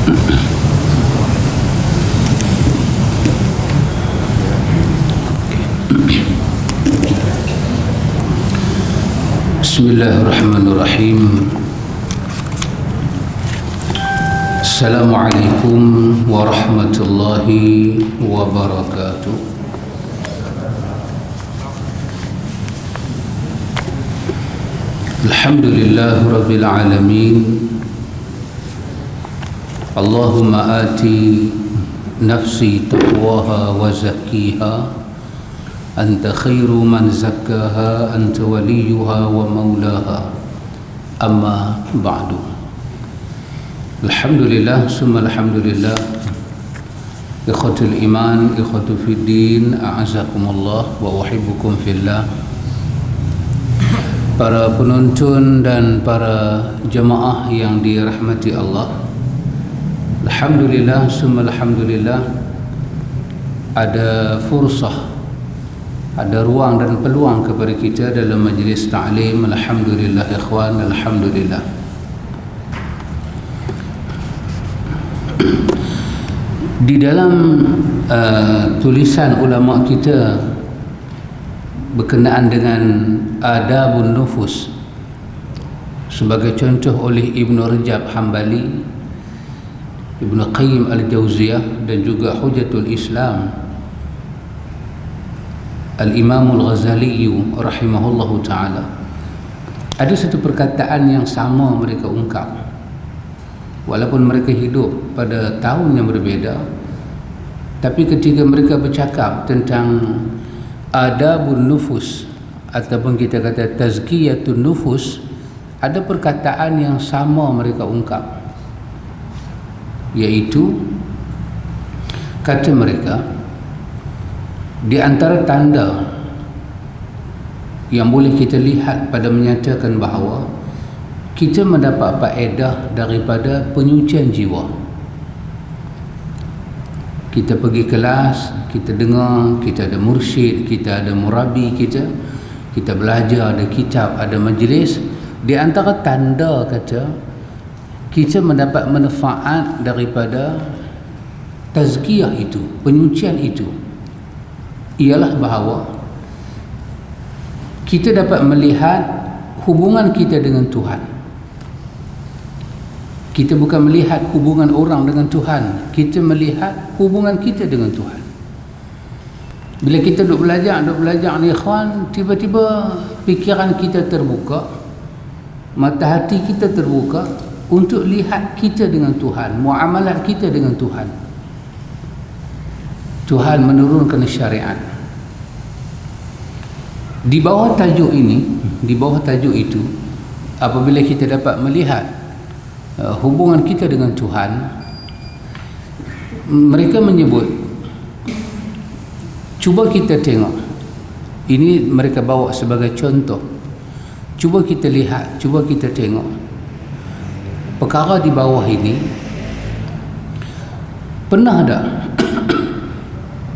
Bismillahirrahmanirrahim. Assalamualaikum warahmatullahi wabarakatuh. Alhamdulillah rabbil alamin. Allahumma ati nafsi taqwaha wa zakkiha Anta khairu man zakkaha anta waliyuha wa maulaha. Amma ba'du. Alhamdulillah summa alhamdulillah. Ikhwatul iman, ikhwatul fiddin, a'azakumullah wa uhibbukum fillah. Para penonton dan para jemaah yang dirahmati Allah, alhamdulillah summa alhamdulillah, ada fursah, ada ruang dan peluang kepada kita dalam majlis ta'lim. Alhamdulillah ikhwan, alhamdulillah. Di dalam tulisan ulama kita berkenaan dengan adabun nufus, sebagai contoh oleh Ibn Rajab Hambali, Ibn Qayyim Al-Jawziyah, dan juga Hujatul Islam Al-Imam Al-Ghazali rahimahullahu ta'ala, ada satu perkataan yang sama mereka ungkap, walaupun mereka hidup pada tahun yang berbeza, tapi ketika mereka bercakap tentang adabun nufus ataupun kita kata tazkiyatun nufus, ada perkataan yang sama mereka ungkap, iaitu kata mereka, di antara tanda yang boleh kita lihat pada menyatakan bahawa kita mendapat faedah daripada penyucian jiwa. Kita pergi kelas, kita dengar, kita ada mursyid, kita ada murabi kita belajar, ada kitab, ada majlis. Di antara tanda kata kita mendapat manfaat daripada tazkiyah itu, penyucian itu, ialah bahawa kita dapat melihat hubungan kita dengan Tuhan. Kita bukan melihat hubungan orang dengan Tuhan, kita melihat hubungan kita dengan Tuhan. Bila kita duduk belajar ni ikhwan, tiba-tiba fikiran kita terbuka, mata hati kita terbuka untuk lihat kita dengan Tuhan, muamalat kita dengan Tuhan. Tuhan menurunkan syariat. Di bawah tajuk ini, di bawah tajuk itu, apabila kita dapat melihat hubungan kita dengan Tuhan, mereka menyebut, cuba kita tengok, ini mereka bawa sebagai contoh, cuba kita lihat, cuba kita tengok perkara di bawah ini, pernah tak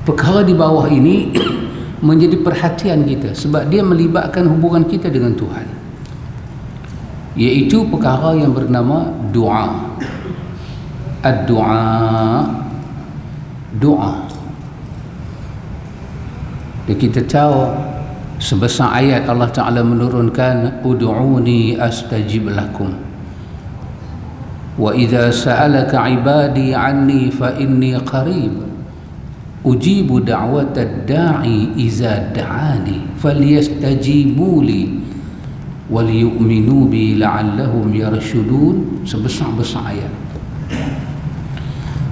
perkara di bawah ini menjadi perhatian kita, sebab dia melibatkan hubungan kita dengan Tuhan, iaitu perkara yang bernama doa. Ad-doa, doa. Dan kita tahu sebesar ayat Allah Ta'ala menurunkan, ud'uni astajib lakum wa idza sa'alaka ibadi anni fa inni qarib ujibu da'watad da'i iza da'ani falyastajibu li wal yu'minu bi la'allahum yarshudun. Sebesar-besar ayat.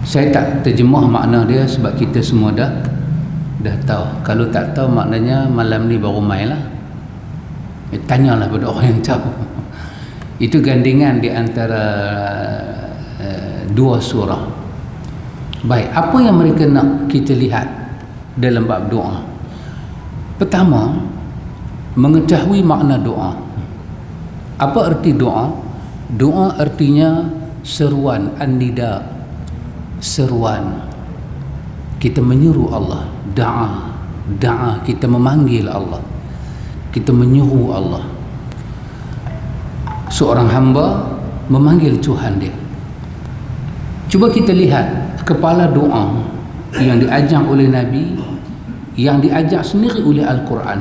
Saya tak terjemah makna dia sebab kita semua dah tahu. Kalau tak tahu, maknanya malam ni baru main lah. Tanyalah pada orang yang tahu. Itu gandingan di antara dua surah. Baik, apa yang mereka nak kita lihat dalam bab doa? Pertama, mengetahui makna doa. Apa erti doa? Doa artinya seruan, an-nida, seruan. Kita menyeru Allah, da'a, kita memanggil Allah, kita menyuruh Allah. Seorang hamba memanggil Tuhan dia. Cuba kita lihat kepala doa yang diajar oleh Nabi, yang diajar sendiri oleh Al-Quran.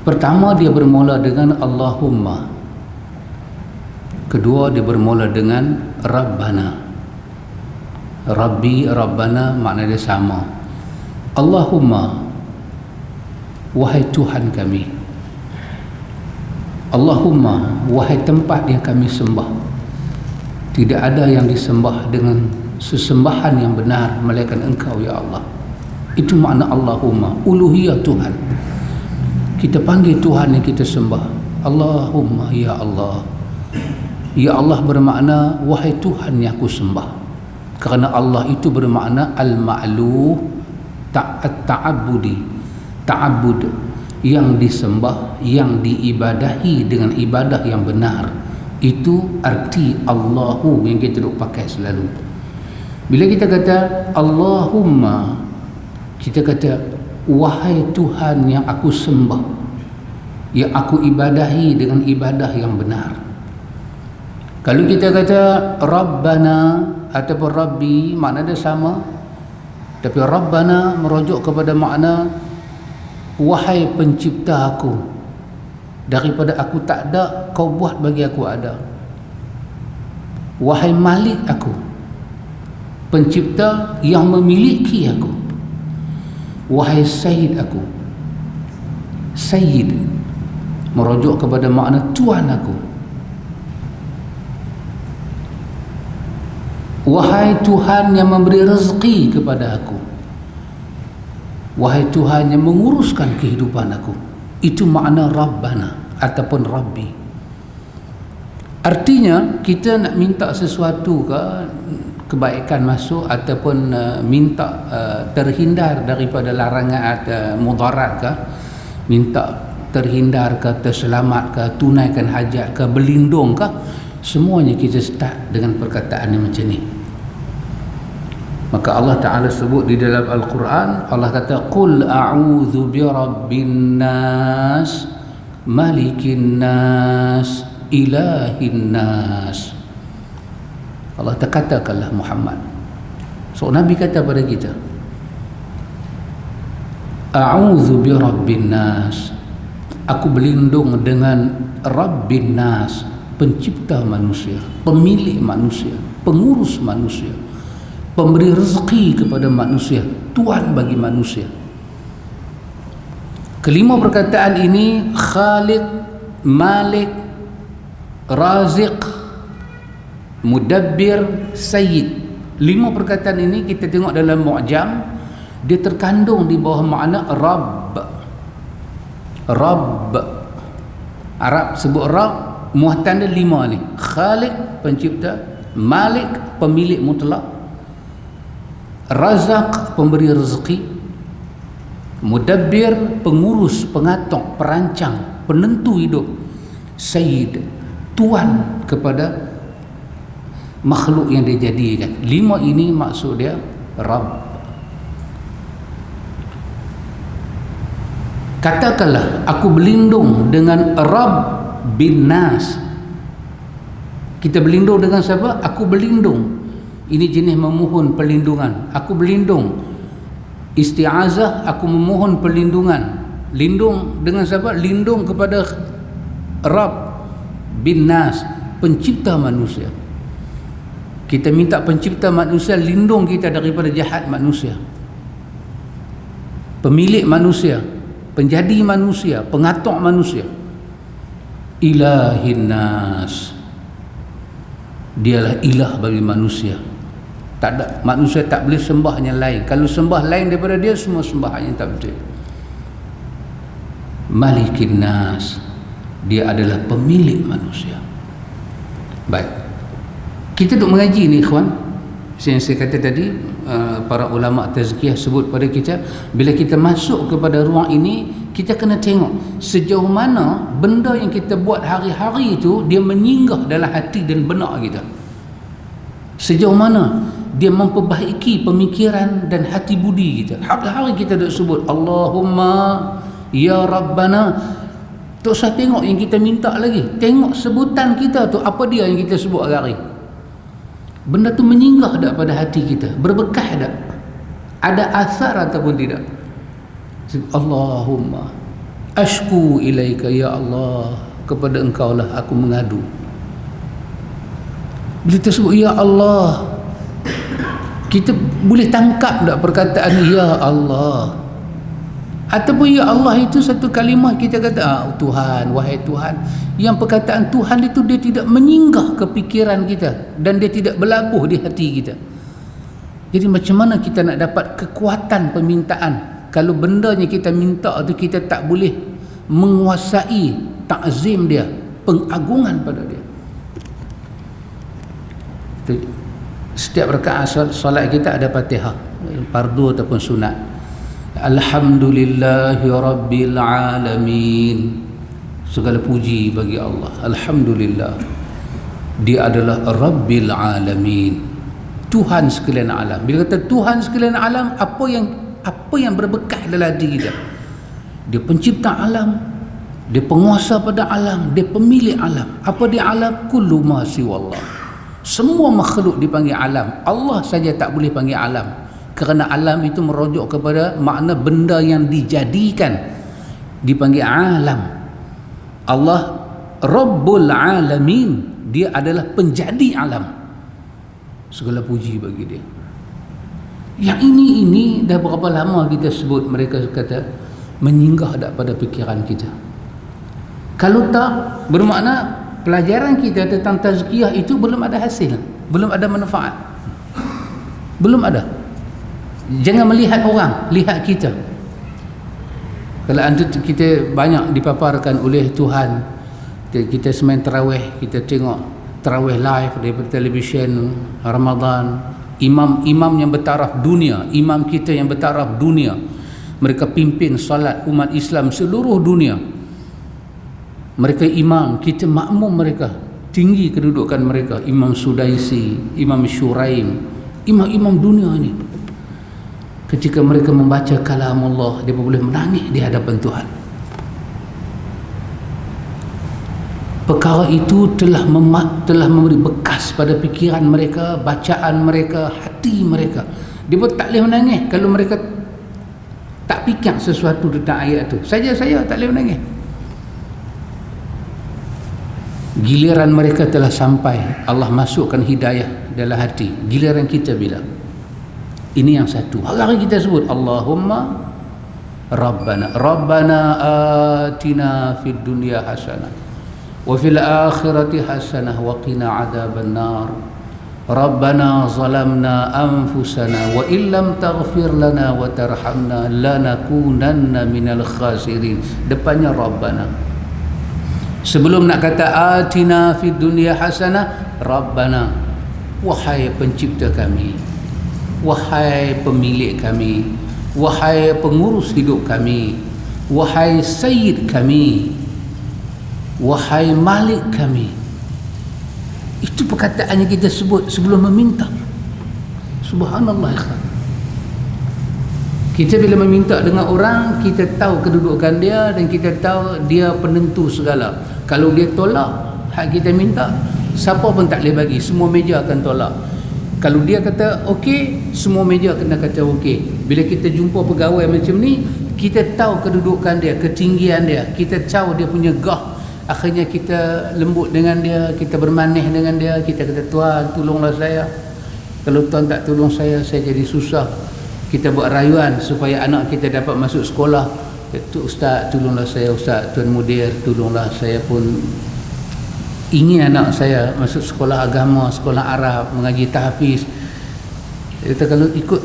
Pertama dia bermula dengan Allahumma. Kedua dia bermula dengan Rabbana. Rabbi, Rabbana makna dia sama. Allahumma, wahai Tuhan kami. Allahumma, wahai tempat yang kami sembah. Tidak ada yang disembah dengan sesembahan yang benar melainkan Engkau ya Allah. Itu makna Allahumma, uluhiyah Tuhan. Kita panggil Tuhan yang kita sembah. Allahumma ya Allah. Ya Allah bermakna wahai Tuhan yang aku sembah. Kerana Allah itu bermakna al-ma'luh, ta'abbudi, ta'abbud, yang disembah, yang diibadahi dengan ibadah yang benar. Itu arti Allahu yang kita duk pakai selalu. Bila kita kata Allahumma, kita kata wahai Tuhan yang aku sembah, yang aku ibadahi dengan ibadah yang benar. Kalau kita kata Rabbana ataupun Rabbi, makna dia sama. Tapi Rabbana merujuk kepada makna wahai pencipta aku. Daripada aku tak ada, kau buat bagi aku ada. Wahai Malik aku, pencipta yang memiliki aku. Wahai Sayyid aku. Sayyid merujuk kepada makna Tuan aku. Wahai Tuhan yang memberi rezeki kepada aku. Wahai Tuhan yang menguruskan kehidupan aku. Itu makna Rabbana ataupun Rabbi. Artinya kita nak minta sesuatu ke, kebaikan masuk ataupun minta terhindar daripada larangan atau mudarat ke, minta terhindar ke, terselamat ke, tunaikan hajat ke, berlindung ke, semuanya kita start dengan perkataan yang macam ni. Maka Allah Ta'ala sebut di dalam Al-Quran, Allah kata qul a'udzu birabbin nas malikin nas ilahin nas. Allah katakanlah Muhammad. So Nabi kata pada kita, a'udzu birabbin nas, aku berlindung dengan Rabbin nas, pencipta manusia, pemilik manusia, pengurus manusia, pemberi rezeki kepada manusia, Tuhan bagi manusia. Kelima perkataan ini, Khaliq, Malik, Raziq, Mudabbir, Sayyid. 5 perkataan ini kita tengok dalam Mu'jam, dia terkandung di bawah makna Rabb. Rabb, Arab sebut Rabb, muatan dia 5 ni. Khaliq, pencipta. Malik, pemilik mutlak. Razak, pemberi rezeki. Mudabbir, pengurus, pengatur, perancang, penentu hidup. Sayyid, tuan kepada makhluk yang dia jadikan. 5 ini maksud dia Rabb. Katakanlah aku berlindung dengan Rabb bin Nas. Kita berlindung dengan siapa? Aku berlindung. Ini jenis memohon perlindungan. Aku berlindung. Isti'azah, aku memohon perlindungan. Lindung dengan siapa? Lindung kepada Rabb bin Nas, pencipta manusia. Kita minta pencipta manusia lindung kita daripada jahat manusia, pemilik manusia, penjadi manusia, pengatur manusia. Ilahin Nas, dialah ilah bagi manusia. Tak ada, manusia tak boleh sembah yang lain. Kalau sembah lain daripada dia, semua sembahan yang tak betul. Malikin Nas, dia adalah pemilik manusia. Baik, kita duk mengaji ni ikhwan. Yang saya kata tadi, para ulama tazkiyah sebut pada kita, bila kita masuk kepada ruang ini, kita kena tengok sejauh mana benda yang kita buat hari-hari itu dia menyinggah dalam hati dan benak kita. Sejauh mana dia memperbaiki pemikiran dan hati budi kita. Hari-hari kita duk sebut Allahumma ya Rabbana. Tak usah tengok yang kita minta lagi, tengok sebutan kita tu, apa dia yang kita sebut hari-hari. Benda tu menyinggah tak pada hati kita? Berbekas tak? Ada asar ataupun tidak? Allahumma ashku ilaika, ya Allah, kepada engkau lah aku mengadu. Bila tersebut ya Allah, kita boleh tangkap tak perkataan ya Allah? Ataupun ya Allah itu satu kalimah kita kata Tuhan, wahai Tuhan. Yang perkataan Tuhan itu dia tidak menyinggah ke fikiran kita dan dia tidak berlabuh di hati kita. Jadi macam mana kita nak dapat kekuatan permintaan kalau bendanya kita minta tu kita tak boleh menguasai takzim dia, pengagungan pada dia. Setiap rakaat solat kita ada Fatihah, fardu ataupun sunat. Alhamdulillahi Rabbil Alamin. Segala puji bagi Allah. Alhamdulillah, dia adalah Rabbil Alamin, Tuhan sekalian alam. Bila kata Tuhan sekalian alam, apa yang berbekas dalam hati kita? Dia pencipta alam, dia penguasa pada alam, dia pemilik alam. Apa dia alam? Kullu ma siwallah. Semua makhluk dipanggil alam. Allah saja tak boleh panggil alam, kerana alam itu merujuk kepada makna benda yang dijadikan, dipanggil alam. Allah Rabbul Alamin, dia adalah penjadi alam. Segala puji bagi dia. Yang ini dah berapa lama kita sebut, mereka kata menyinggah tak pada fikiran kita. Kalau tak, bermakna pelajaran kita tentang tazkiyah itu belum ada hasil, belum ada manfaat, belum ada. Jangan melihat orang, lihat kita. Kalau kita banyak dipaparkan oleh Tuhan, kita semain tarawih, kita tengok tarawih live daripada televisyen Ramadan, imam yang bertaraf dunia, imam kita yang bertaraf dunia, mereka pimpin salat umat Islam seluruh dunia. Mereka imam, kita makmum mereka, tinggi kedudukan mereka. Imam Sudaisi, Imam Syuraim, imam-imam dunia ini, ketika mereka membaca kalam Allah, dia boleh menangis di hadapan Tuhan. Perkara itu telah memberi bekas pada fikiran mereka, bacaan mereka, hati mereka. Dia pun tak boleh menangis kalau mereka tak fikir sesuatu tentang ayat itu. Saya tak boleh menangis. Giliran mereka telah sampai, Allah masukkan hidayah dalam hati. Giliran kita bila? Ini yang satu. Hari kita sebut Allahumma Rabbana atina fid dunya hasanah wa fil akhirati hasanah wa qina adzaban nar. Rabbana zalamna anfusana wa illam taghfir lana wa tarhamna lanakunanna minal khasirin. Depannya Rabbana. Sebelum nak kata atina fid dunya hasanah, Rabbana, wahai pencipta kami, wahai pemilik kami, wahai pengurus hidup kami, wahai sayyid kami, wahai malik kami. Itu perkataan yang kita sebut sebelum meminta. Subhanallah. Kita bila meminta dengan orang, kita tahu kedudukan dia dan kita tahu dia penentu segala. Kalau dia tolak hak kita minta, siapa pun tak boleh bagi, semua meja akan tolak. Kalau dia kata okey, semua meja kena kata okey. Bila kita jumpa pegawai macam ni, kita tahu kedudukan dia, ketinggian dia, kita tahu dia punya gah. Akhirnya kita lembut dengan dia, kita bermanih dengan dia, kita kata Tuhan tolonglah saya. Kalau Tuhan tak tolong saya jadi susah. Kita buat rayuan supaya anak kita dapat masuk sekolah. Ustaz tolonglah saya, Ustaz, Tuan Mudir tolonglah saya pun ingin anak saya masuk sekolah agama, sekolah Arab, mengaji tahfiz. Kita kalau ikut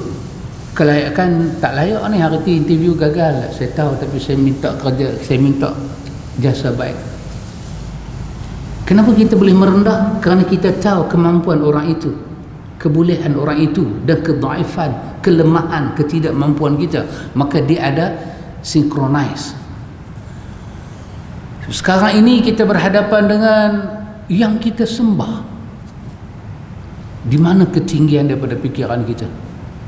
kelayakan tak layak ni, hari ni interview gagal, saya tahu, tapi saya minta kerja, saya minta jasa baik. Kenapa kita boleh merendah? Kerana kita tahu kemampuan orang itu, kebolehan orang itu, dan kedaifan, kelemahan, ketidakmampuan kita, maka dia ada synchronize. Sekarang ini kita berhadapan dengan yang kita sembah. Di mana ketinggian daripada fikiran kita?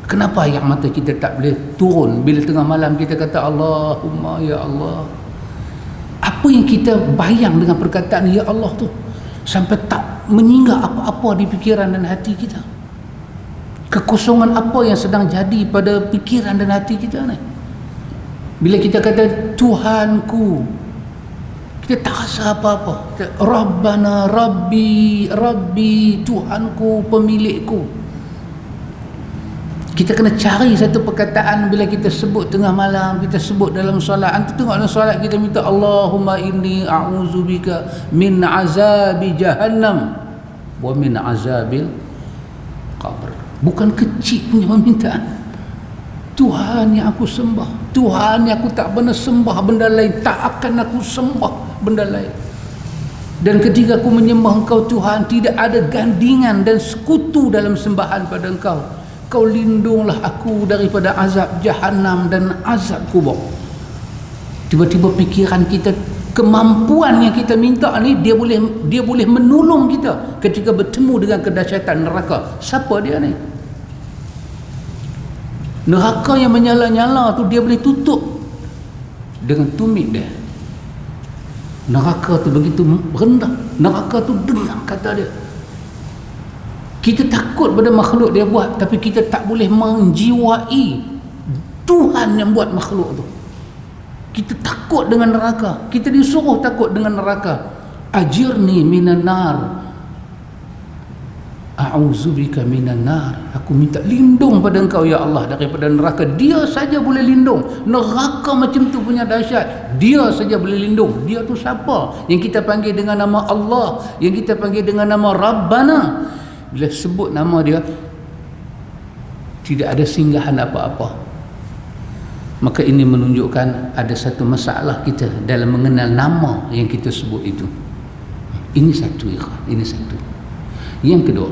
Kenapa yang mata kita tak boleh turun bila tengah malam kita kata Allahumma ya Allah? Apa yang kita bayang dengan perkataan ya Allah tu sampai tak menyinggah apa-apa di fikiran dan hati kita? Kekosongan apa yang sedang jadi pada fikiran dan hati kita ni? Bila kita kata Tuhanku, kita tak rasa apa-apa. Rabbana, Rabbi, Tuhanku, pemilikku. Kita kena cari satu perkataan bila kita sebut tengah malam, kita sebut dalam solat. Antu tengok dalam solat kita minta Allahumma inni a'udzubika min azabi jahannam wa min azabil qabr. Bukan kecil punya permintaan. Tuhan yang aku sembah, Tuhan yang aku tak pernah sembah benda lain, tak akan aku sembah benda lain. Dan ketika aku menyembah Engkau Tuhan, tidak ada gandingan dan sekutu dalam sembahan pada Engkau. Kau lindunglah aku daripada azab jahannam dan azab kubur. Tiba-tiba fikiran kita, kemampuan yang kita minta ni, dia boleh menolong kita ketika bertemu dengan kedahsyatan neraka. Siapa dia ni? Neraka yang menyala-nyala tu dia boleh tutup dengan tumit dia. Neraka tu begitu rendah, neraka tu dengar kata dia. Kita takut pada makhluk dia buat, tapi kita tak boleh menjiwai Tuhan yang buat makhluk tu. Kita takut dengan neraka, kita disuruh takut dengan neraka. Ajirni minan nar, a'udzubika minan nar. Aku minta lindung pada Engkau ya Allah daripada neraka. Dia saja boleh lindung. Neraka macam tu punya dahsyat, dia saja boleh lindung. Dia tu siapa? Yang kita panggil dengan nama Allah, yang kita panggil dengan nama Rabbana. Bila sebut nama dia, tidak ada singgahan apa-apa. Maka ini menunjukkan ada satu masalah kita dalam mengenal nama yang kita sebut itu. Ini satu, ini satu. Yang kedua,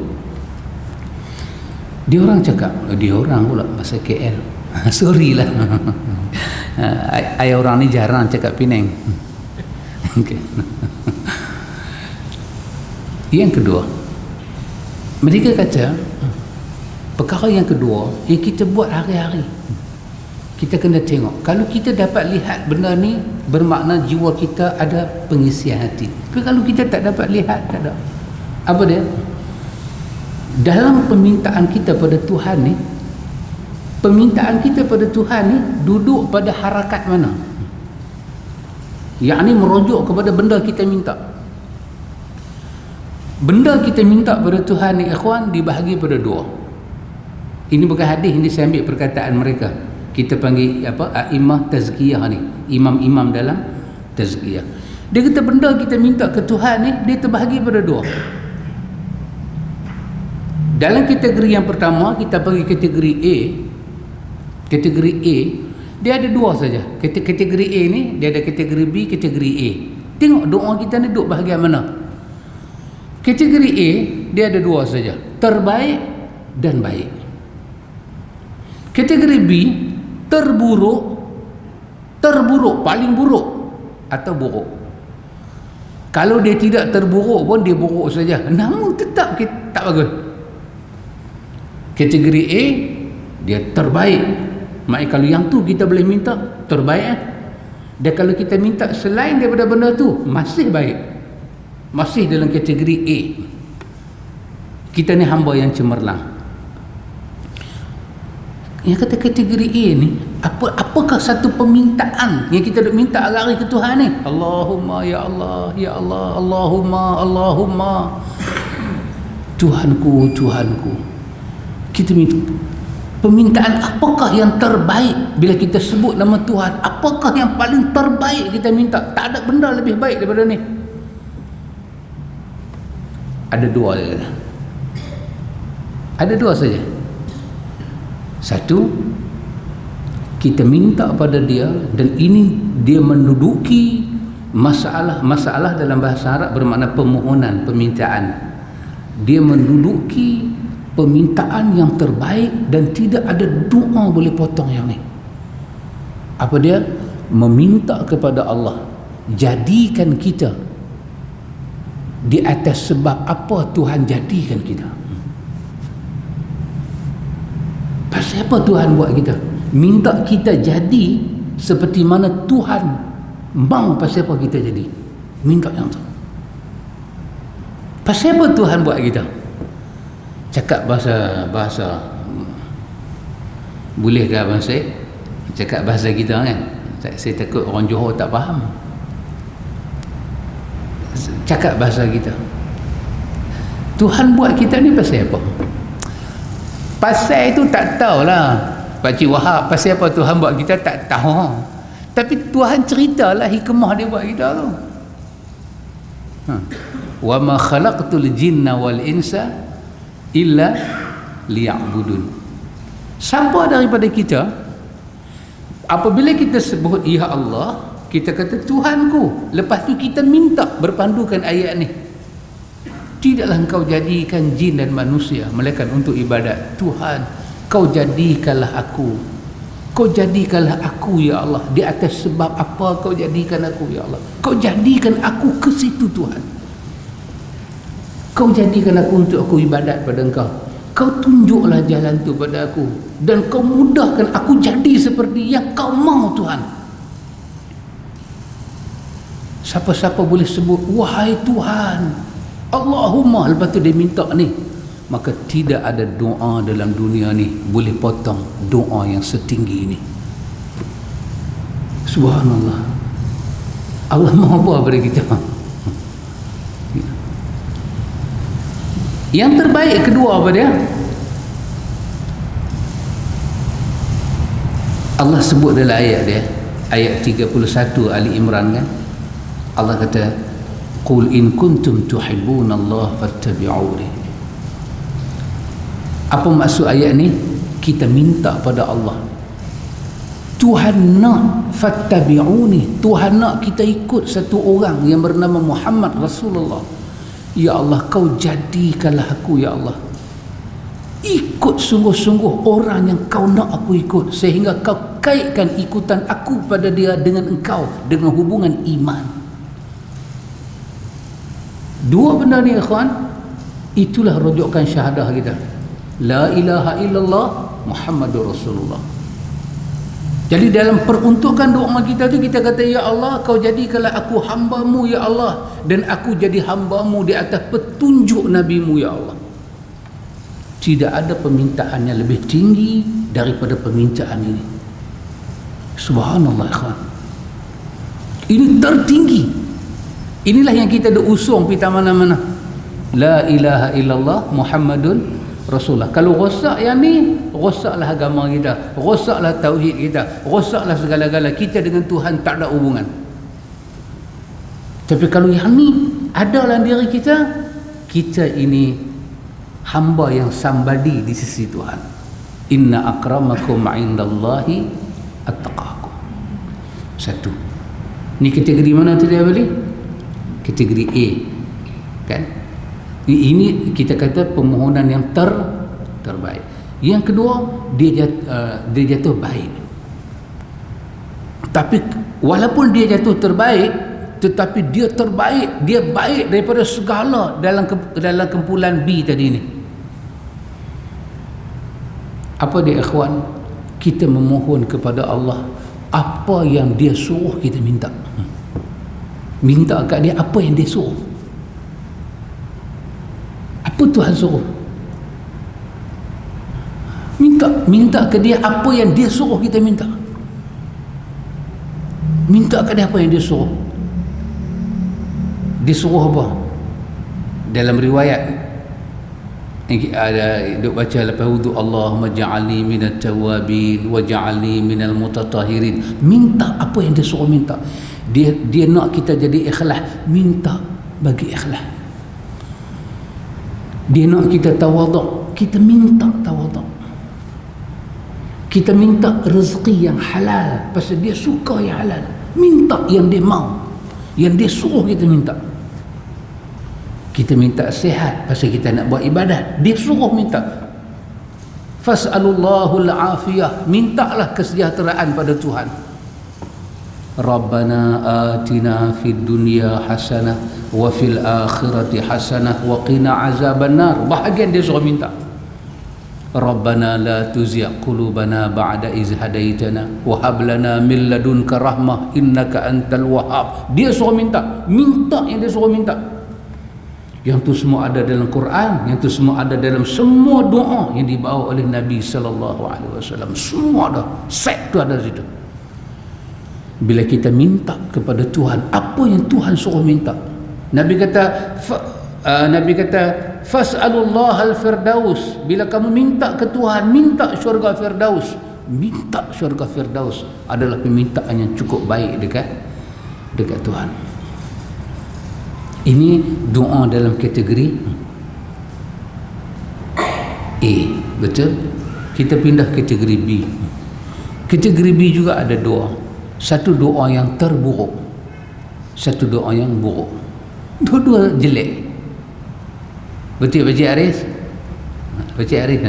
dia orang cakap, dia orang pula bahasa KL. Sorry lah. Ayah orang ni jarang cakap Penang. Okay. Yang kedua, mereka kata perkara yang kedua yang kita buat hari-hari, kita kena tengok. Kalau kita dapat lihat benda ni, bermakna jiwa kita ada pengisian hati. Tapi kalau kita tak dapat lihat, tak ada. Apa dia? Dalam permintaan kita pada Tuhan ni, permintaan kita pada Tuhan ni duduk pada harakat mana? Yang ni merujuk kepada benda kita minta. Benda kita minta pada Tuhan ni, ikhwan, dibahagi pada dua. Ini bukan hadis, ini saya ambil perkataan mereka. Kita panggil apa? A'immah tazkiyah ni, imam-imam dalam tazkiyah. Dia kata benda kita minta ke Tuhan ni, dia terbahagi pada dua. Dalam kategori yang pertama, kita panggil kategori A. Kategori A, dia ada dua saja. Kategori A ni, dia ada kategori B, kategori A. Tengok doa kita ni duduk bahagian mana. Kategori A, dia ada dua saja, terbaik dan baik. Kategori B, terburuk, paling buruk atau buruk. Kalau dia tidak terburuk pun dia buruk saja, namun tetap tak bagus. Kategori A, dia terbaik. Maknanya kalau yang tu kita boleh minta, terbaik. Dan kalau kita minta selain daripada benda tu, masih baik, masih dalam kategori A. Kita ni hamba yang cemerlang. Yang kata kategori A ni, apakah satu permintaan yang kita nak minta hari-hari ke Tuhan ni? Allahumma ya Allah, ya Allah, Allahumma Tuhanku, Tuhanku. Kita minta permintaan apakah yang terbaik bila kita sebut nama Tuhan? Apakah yang paling terbaik kita minta? Tak ada benda lebih baik daripada ni. Ada dua saja. Ada dua saja. Satu, kita minta pada dia, dan ini dia menduduki masalah dalam bahasa Arab bermakna permohonan, permintaan. Dia menduduki permintaan yang terbaik dan tidak ada doa boleh potong yang ni. Apa dia? Meminta kepada Allah, jadikan kita di atas sebab apa Tuhan jadikan kita. Pasal apa Tuhan buat kita? Minta kita jadi seperti mana Tuhan mau. Pasal apa kita jadi? Minta yang tu. Pasal apa Tuhan buat kita? Cakap bahasa boleh ke abang saya? Cakap bahasa kita kan? Saya takut orang Johor tak faham. Cakap bahasa kita. Tuhan buat kita ni pasal apa? Pasal itu tak tahulah Pakcik Wahab, pasal apa Tuhan buat kita tak tahu. Tapi Tuhan ceritalah hikmah dia buat kita tu. Wa ma khalaqtul jinna wal insa illa liya'budun. Siapa daripada kita apabila kita sebut ya Allah, kita kata Tuhanku, lepas tu kita minta berpandukan ayat ni, tidaklah engkau jadikan jin dan manusia melainkan untuk ibadat. Tuhan, kau jadikanlah aku, kau jadikanlah aku ya Allah. Di atas sebab apa kau jadikan aku ya Allah? Kau jadikan aku ke situ Tuhan. Kau jadikan aku untuk aku ibadat pada engkau. Kau tunjuklah jalan tu pada aku, dan kau mudahkan aku jadi seperti yang kau mau Tuhan. Siapa-siapa boleh sebut wahai Tuhan, Allahumma, lepas tu dia minta ni, maka tidak ada doa dalam dunia ni boleh potong doa yang setinggi ini. Subhanallah. Allah mahu apa pada kita? Yang terbaik kedua apa dia? Allah sebut dalam ayat dia, ayat 31 Ali Imran kan, Allah kata qul in kuntum tuhibbunallaha fattabi'uni. Apa maksud ayat ni? Kita minta pada Allah, Tuhan nak fattabi'uni, Tuhan nak kita ikut satu orang yang bernama Muhammad Rasulullah. Ya Allah, kau jadikanlah aku ya Allah ikut sungguh-sungguh orang yang kau nak aku ikut, sehingga kau kaitkan ikutan aku pada dia dengan engkau, dengan hubungan iman. Dua benda ni ikhwan, itulah rujukan syahadah kita, la ilaha illallah Muhammadur Rasulullah. Jadi dalam peruntukan doa kita tu, kita kata ya Allah, kau jadikanlah aku hamba-Mu ya Allah, dan aku jadi hamba-Mu di atas petunjuk Nabi-Mu ya Allah. Tidak ada permintaan yang lebih tinggi daripada permintaan ini. Subhanallah ikhwan, ini tertinggi. Inilah yang kita dah usung pita mana-mana, la ilaha illallah Muhammadun Rasulullah. Kalau rosak yang ni, rosaklah agama kita, rosaklah tauhid kita, rosaklah segala-gala kita dengan Tuhan tak ada hubungan. Tapi kalau yang ni ada dalam diri kita, kita ini hamba yang sambadi di sisi Tuhan. Inna akramakum indallahi attaqakum. Satu. Ni kategori mana tu dia beli? Kategori A. Kan? Ini kita kata permohonan yang terbaik. Yang kedua, dia jatuh baik. Tapi walaupun dia jatuh terbaik, tetapi dia terbaik, dia baik daripada segala dalam kumpulan B tadi ni. Apa dia ikhwan? Kita memohon kepada Allah apa yang dia suruh kita minta. Minta kat dia apa yang dia suruh. Apa Tuhan suruh? Minta ke dia apa yang dia suruh kita minta. Minta ke dia apa yang dia suruh. Dia suruh apa? Dalam riwayat ada duk baca lepas wudu, Allahumma ja'alni minat tawabin wa ja'alni minal mutatahirin. Minta apa yang dia suruh minta. Dia nak kita jadi ikhlas, minta bagi ikhlas. Dia nak kita tawaduk, kita minta tawaduk. Kita minta rezeki yang halal pasal dia suka yang halal. Minta yang dia mau, yang dia suruh kita minta. Kita minta sihat pasal kita nak buat ibadat, dia suruh minta. Fas'alullahul afiyah, mintalah kesejahteraan pada Tuhan. Rabbana atina fid dunya hasanah wa fil akhirati hasanah wa qina azabannar. Bahagian dia suruh minta. Rabbana la tuzigh qulubana ba'da iz hadaitana wa hab lana min ladunka rahmah innaka antal wahhab. Dia suruh minta, minta yang dia suruh minta. Yang tu semua ada dalam Quran, yang tu semua ada dalam semua doa yang dibawa oleh Nabi sallallahu alaihi wasallam. Semua ada, set tu ada di situ. Bila kita minta kepada Tuhan apa yang Tuhan suruh minta. Nabi kata fas'alullah al-firdaus. Bila kamu minta ke Tuhan, minta syurga firdaus. Minta syurga firdaus adalah permintaan yang cukup baik dekat Tuhan. Ini doa dalam kategori A, betul? Kita pindah kategori B. Kategori B juga ada doa. Satu doa yang terburuk, satu doa yang buruk. Dua-dua jelek. Betul Pakcik Aris? Pakcik Aris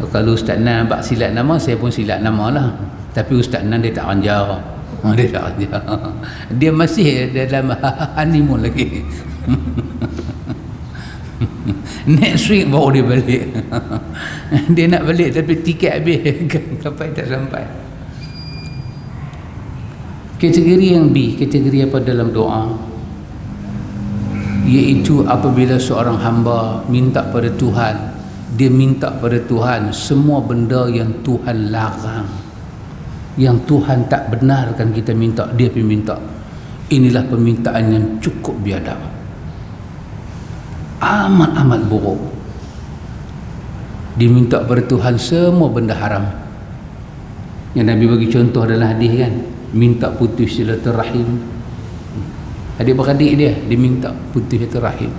kalau Ustaz Nan bak silat nama, saya pun silat nama lah. Tapi Ustaz Nan dia tak ranjar. Dia tak ranjar. Dia masih dalam honeymoon lagi. Next week baru dia balik. Dia nak balik tapi tiket habis. Sampai tak sampai. Kategori yang B, kategori apa dalam doa, iaitu apabila seorang hamba minta pada Tuhan, dia minta pada Tuhan semua benda yang Tuhan larang, yang Tuhan tak benarkan kita minta, dia pergi minta. Inilah permintaan yang cukup biadab, amat-amat buruk. Dia minta pada Tuhan semua benda haram. Yang Nabi bagi contoh dalam hadis kan, minta putus silaturahim. Adik-beradik dia minta putus silaturahim.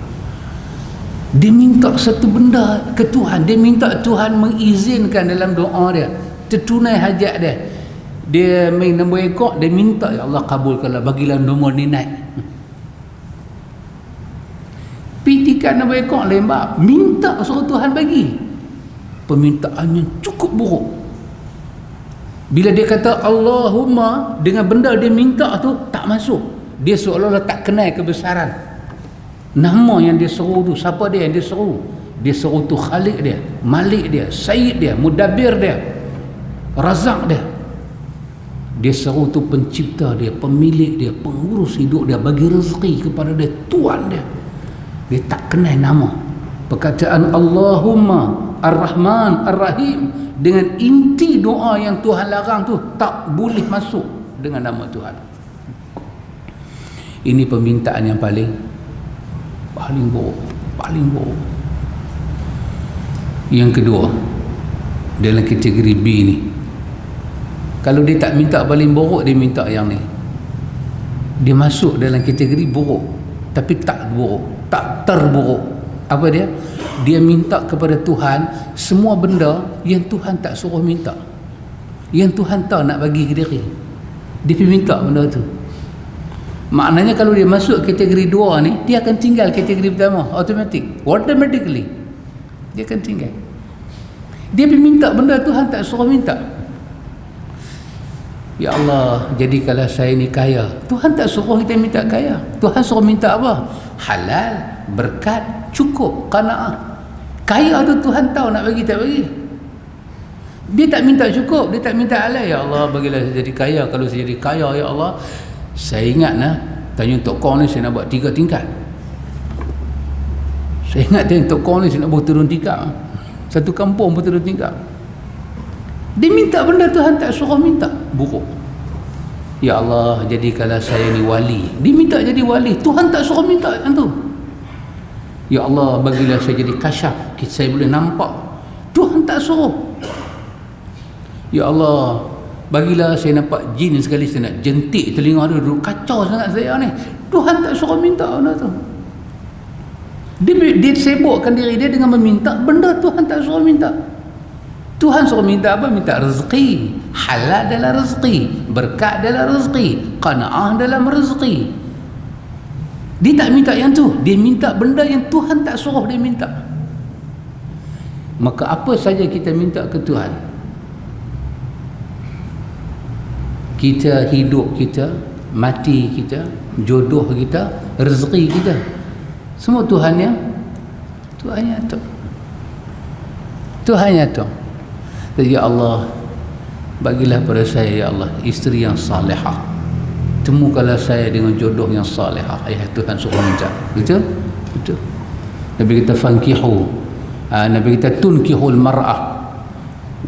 Dia minta satu benda ke Tuhan, dia minta Tuhan mengizinkan dalam doa dia tertunai hajat dia. Dia main nombor ekor, dia minta, ya Allah kabulkanlah, bagilah nombor ni naik. Pitikan nombor ekor lembab, minta suruh Tuhan bagi. Permintaannya cukup buruk. Bila dia kata Allahumma dengan benda dia minta tu tak masuk, dia seolah-olah tak kenal kebesaran nama yang dia seru tu. Siapa dia yang dia seru? Dia seru tu Khalik dia, Malik dia, Sayyid dia, Mudabbir dia, Razak dia. Dia seru tu pencipta dia, pemilik dia, pengurus hidup dia, bagi rezeki kepada dia, Tuhan dia. Dia tak kenal nama. Perkataan Allahumma Ar-Rahman Ar-Rahim dengan inti doa yang Tuhan larang tu tak boleh masuk dengan nama Tuhan. Ini permintaan yang paling buruk, paling buruk. Yang kedua, dalam kategori B ni, kalau dia tak minta paling buruk, dia minta yang ni, dia masuk dalam kategori buruk, tapi tak buruk, tak terburuk. Apa dia? Dia minta kepada Tuhan semua benda yang Tuhan tak suruh minta, yang Tuhan tahu nak bagi ke diri, dia pergi minta benda tu. Maknanya kalau dia masuk kategori 2 ni, dia akan tinggal kategori pertama automatically dia akan tinggal. Dia pergi minta benda Tuhan tak suruh minta. Ya Allah, jadikanlah saya ni kaya. Tuhan tak suruh kita minta kaya. Tuhan suruh minta apa? Halal, berkat, cukup, qanaah. Kaya tu Tuhan tahu nak bagi tak bagi. Dia tak minta cukup, dia tak minta halal. Ya Allah, bagilah saya jadi kaya. Kalau saya jadi kaya, ya Allah, saya ingat tanya Tok Kong ni saya nak buat 3 tingkat. Saya ingat tanya Tok Kong ni saya nak buat turun tingkat. Satu kampung pun turun tingkat. Dia minta benda Tuhan tak suruh minta, buruk. Ya Allah, jadikanlah saya ni wali. Dia minta jadi wali, Tuhan tak suruh minta yang tu. Ya Allah, bagilah saya jadi kasyaf, saya boleh nampak, Tuhan tak suruh. Ya Allah, bagilah saya nampak jin sekali, saya nak jentik telinga dia, duduk kacau sangat saya ni. Tuhan tak suruh minta benda tu. Dia sibukkan diri dia dengan meminta benda Tuhan tak suruh minta. Tuhan suruh minta apa? Minta rezeki, halal dalam rezeki, berkat dalam rezeki, qanaah dalam rezeki. Dia tak minta yang tu, dia minta benda yang Tuhan tak suruh dia minta. Maka apa saja kita minta ke Tuhan, kita hidup kita, mati kita, jodoh kita, rezeki kita, semua Tuhannya tu. Tuhannya tu. Ya Allah, bagilah pada saya, ya Allah, isteri yang salihah. Temukanlah saya dengan jodoh yang salihah. Ayah Tuhan suruh minta. Betul? Itu Nabi kita fankihu, Nabi kita tunkihul mar'ah,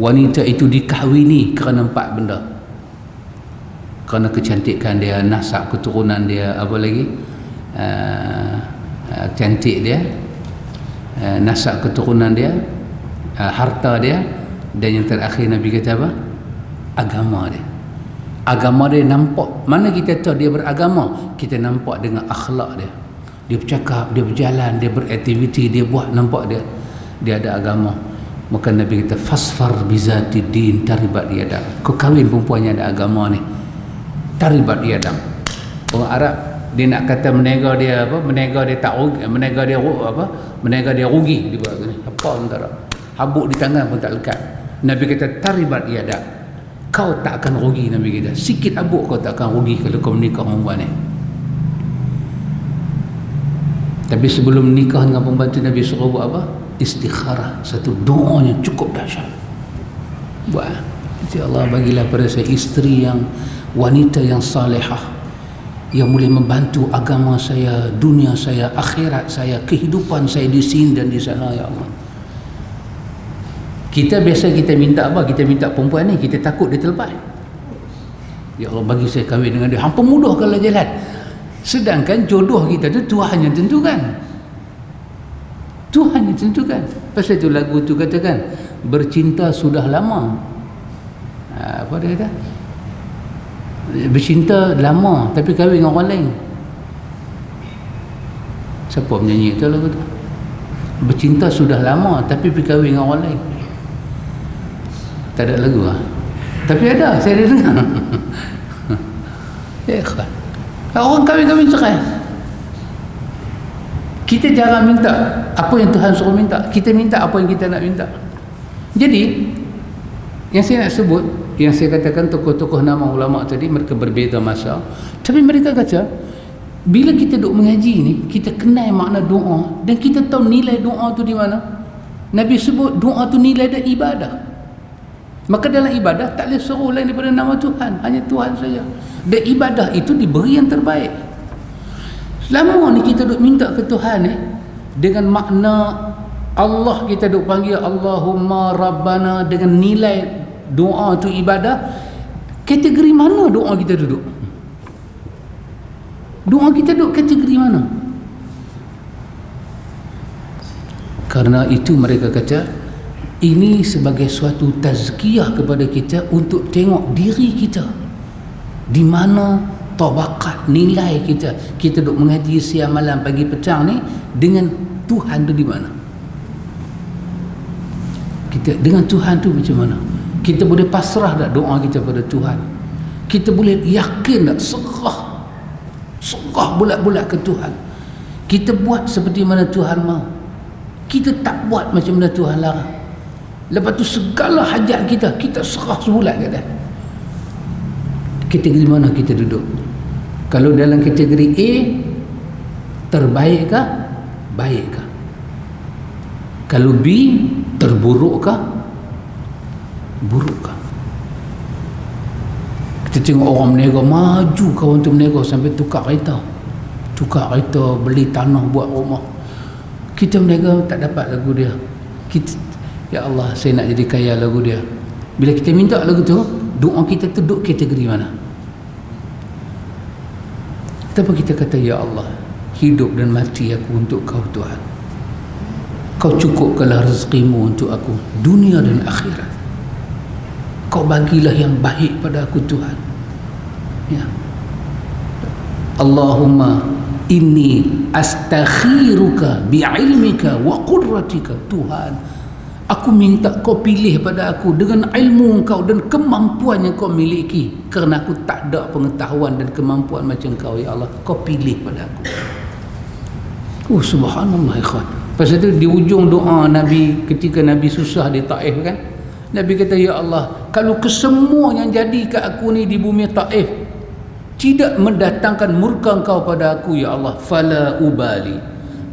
wanita itu dikahwini kerana 4 benda. Kerana kecantikan dia, nasab keturunan dia, apa lagi, cantik dia, nasab keturunan dia, harta dia, dan yang terakhir Nabi kata apa? Agama dia. Agama dia nampak. Mana kita tahu dia beragama? Kita nampak dengan akhlak dia. Dia bercakap, dia berjalan, dia beraktiviti, dia buat, nampak dia ada agama. Maka Nabi kata fasfar bizati din taribat yadak. Kau kahwin perempuan yang ada agama ni, taribat yadak. Orang Arab dia nak kata menega dia apa? Menega dia tak rugi, menega dia apa? Menega dia rugi dia buat ni. Apa antara habuk di tangan pun tak lekat. Nabi kata taribat yadak. Kau tak akan rugi, Nabi kata. Sikit habuk kau tak akan rugi kalau kau menikah dengan perempuan ni. Tapi sebelum nikah dengan pembantu, Nabi suruh buat apa? Istikharah, satu doa yang cukup dahsyat. Buat, ya Allah, bagilah pada saya isteri yang wanita yang salihah, yang boleh membantu agama saya, dunia saya, akhirat saya, kehidupan saya di sini dan di sana, ya Allah. Kita biasa kita minta apa? Kita minta perempuan ni, kita takut dia terlepas. Ya Allah, bagi saya kahwin dengan dia, hampa mudah kalau jalan. Sedangkan jodoh kita tu Tuhan yang tentukan. Tuhan yang tentukan. Pasal itu lagu tu katakan bercinta sudah lama. Apa dia kata? Bercinta lama tapi kahwin dengan orang lain. Siapa menyanyi itu lagu tu? Bercinta sudah lama tapi pergi kahwin dengan orang lain. Tak ada lagu lah. Tapi ada, saya ada dengar. Ya kan. Orang kahwin-kahwin cerai. Kita jarang minta apa yang Tuhan suruh minta. Kita minta apa yang kita nak minta. Jadi yang saya nak sebut, yang saya katakan tokoh-tokoh nama ulama tadi, mereka berbeza masa, tapi mereka kata bila kita duduk mengaji ni, kita kenal makna doa dan kita tahu nilai doa tu di mana. Nabi sebut doa tu nilai dan ibadah. Maka dalam ibadah tak boleh suruh lain daripada nama Tuhan, hanya Tuhan saja. Dan ibadah itu diberi yang terbaik. Selama ni kita duk minta ke Tuhan dengan makna Allah, kita duk panggil Allahumma Rabbana dengan nilai doa tu ibadah. Kategori mana doa kita duduk? Doa kita duduk kategori mana? Karena itu mereka kata ini sebagai suatu tazkiyah kepada kita untuk tengok diri kita di mana tabakat nilai kita. Kita duk mengaji siang malam pagi petang ni dengan Tuhan tu di mana? Kita dengan Tuhan tu macam mana? Kita boleh pasrah tak doa kita pada Tuhan? Kita boleh yakin tak serah bulat-bulat ke Tuhan? Kita buat seperti mana Tuhan mahu. Kita tak buat macam mana Tuhan larang. Lepas tu segala hajat kita serah sebulat kat dia. Kategori mana kita duduk? Kalau dalam kategori A, terbaik kah? Baik kah? Kalau B, terburuk kah? Buruk kah? Kita tengok orang berniaga, maju kawan tu berniaga sampai tukar kereta, beli tanah buat rumah. Kita berniaga tak dapat lagu dia. Kita, ya Allah, saya nak jadi kaya lagu dia. Bila kita minta lagu tu, doa kita tu duduk kategori mana? Tapi kita kata, ya Allah, hidup dan mati aku untuk kau Tuhan. Kau cukupkanlah rezekimu untuk aku, dunia dan akhirat. Kau bagilah yang baik pada aku Tuhan. Ya. Allahumma inni astakhiruka bi'ilmika wa qudratika. Tuhan, aku minta kau pilih pada aku dengan ilmu kau dan kemampuan yang kau miliki. Kerana aku tak ada pengetahuan dan kemampuan macam kau, ya Allah. Kau pilih pada aku. Oh, subhanallah, ikhwan. Pasal itu di ujung doa Nabi ketika Nabi susah di Taif kan, Nabi kata, ya Allah, kalau kesemua yang jadi ke aku ni di bumi Taif tidak mendatangkan murka Engkau pada aku, ya Allah, fala ubali,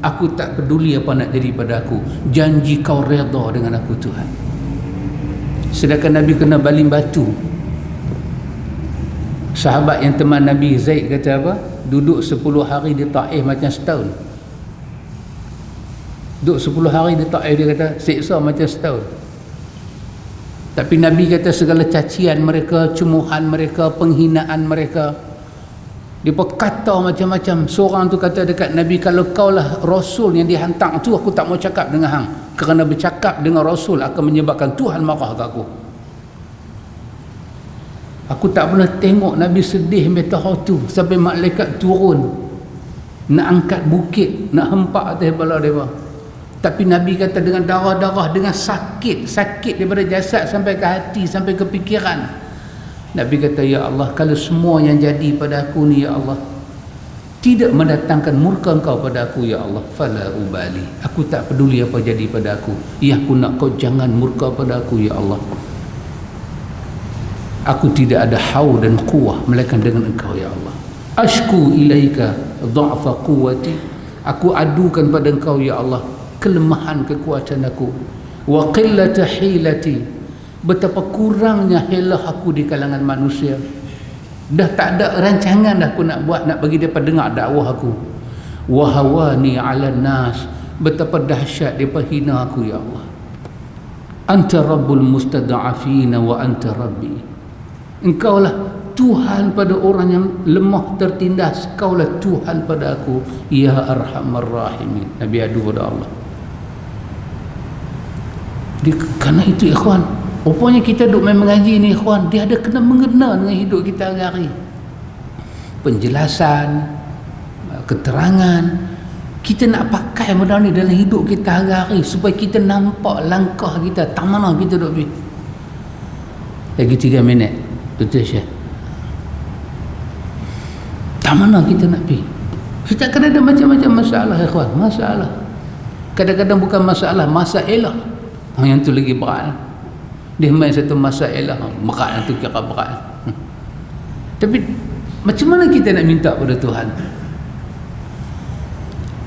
aku tak peduli apa nak jadi pada aku, janji Kau redha dengan aku Tuhan. Sedangkan Nabi kena baling batu. Sahabat yang teman Nabi Zaid kata apa? Duduk 10 hari di Taif macam setahun. Duduk 10 hari di Taif, dia kata siksa macam setahun. Tapi Nabi kata segala cacian mereka, cumuhan mereka, penghinaan mereka, dia berkata macam-macam. Seorang tu kata dekat Nabi, kalau kau lah Rasul yang dihantar tu, aku tak mau cakap dengan hang, kerana bercakap dengan Rasul akan menyebabkan Tuhan marah ke aku. Aku tak pernah tengok Nabi sedih betah tu sampai malaikat turun nak angkat bukit, nak hempak atas kepala dia. Tapi Nabi kata dengan darah-darah, dengan sakit daripada jasad sampai ke hati, sampai ke fikiran. Nabi kata, ya Allah, kalau semua yang jadi pada aku ni, ya Allah, tidak mendatangkan murka Engkau pada aku, ya Allah, fala ubali, aku tak peduli apa jadi pada aku. Ya, aku nak Kau jangan murka pada aku, ya Allah. Aku tidak ada haul dan quwah melainkan dengan Engkau, ya Allah. Ashku ilaika dha'fa quwwati, aku adukan pada Engkau, ya Allah, kelemahan kekuatan aku. Wa qillata hilati, betapa kurangnya hilah aku di kalangan manusia. Dah tak ada rancangan dah aku nak buat, nak bagi mereka dengar dakwah aku. Wa hawani 'alan nas, betapa dahsyat depa hina aku, ya Allah. Anta rabbul mustada'afina wa anta rabbi, Engkaulah Tuhan pada orang yang lemah tertindas, Kaulah Tuhan pada aku, ya arhamar rahimin. Nabi adu pada Allah. Kerana itu, ikhwan, rupanya kita duduk main mengaji ni, ikhwan, dia ada kena mengena dengan hidup kita hari-hari. Penjelasan, keterangan, kita nak pakai benda ni dalam hidup kita hari-hari supaya kita nampak langkah kita, tak mana kita duduk pergi. Lagi 3 minit, betul Syekh? Tak mana kita nak pergi? Kita akan ada macam-macam masalah, ikhwan, masalah. Kadang-kadang bukan masalah, masalah. Yang tu lagi berat. Dia main satu masalah, berat tu kira berat. Tapi macam mana kita nak minta pada Tuhan?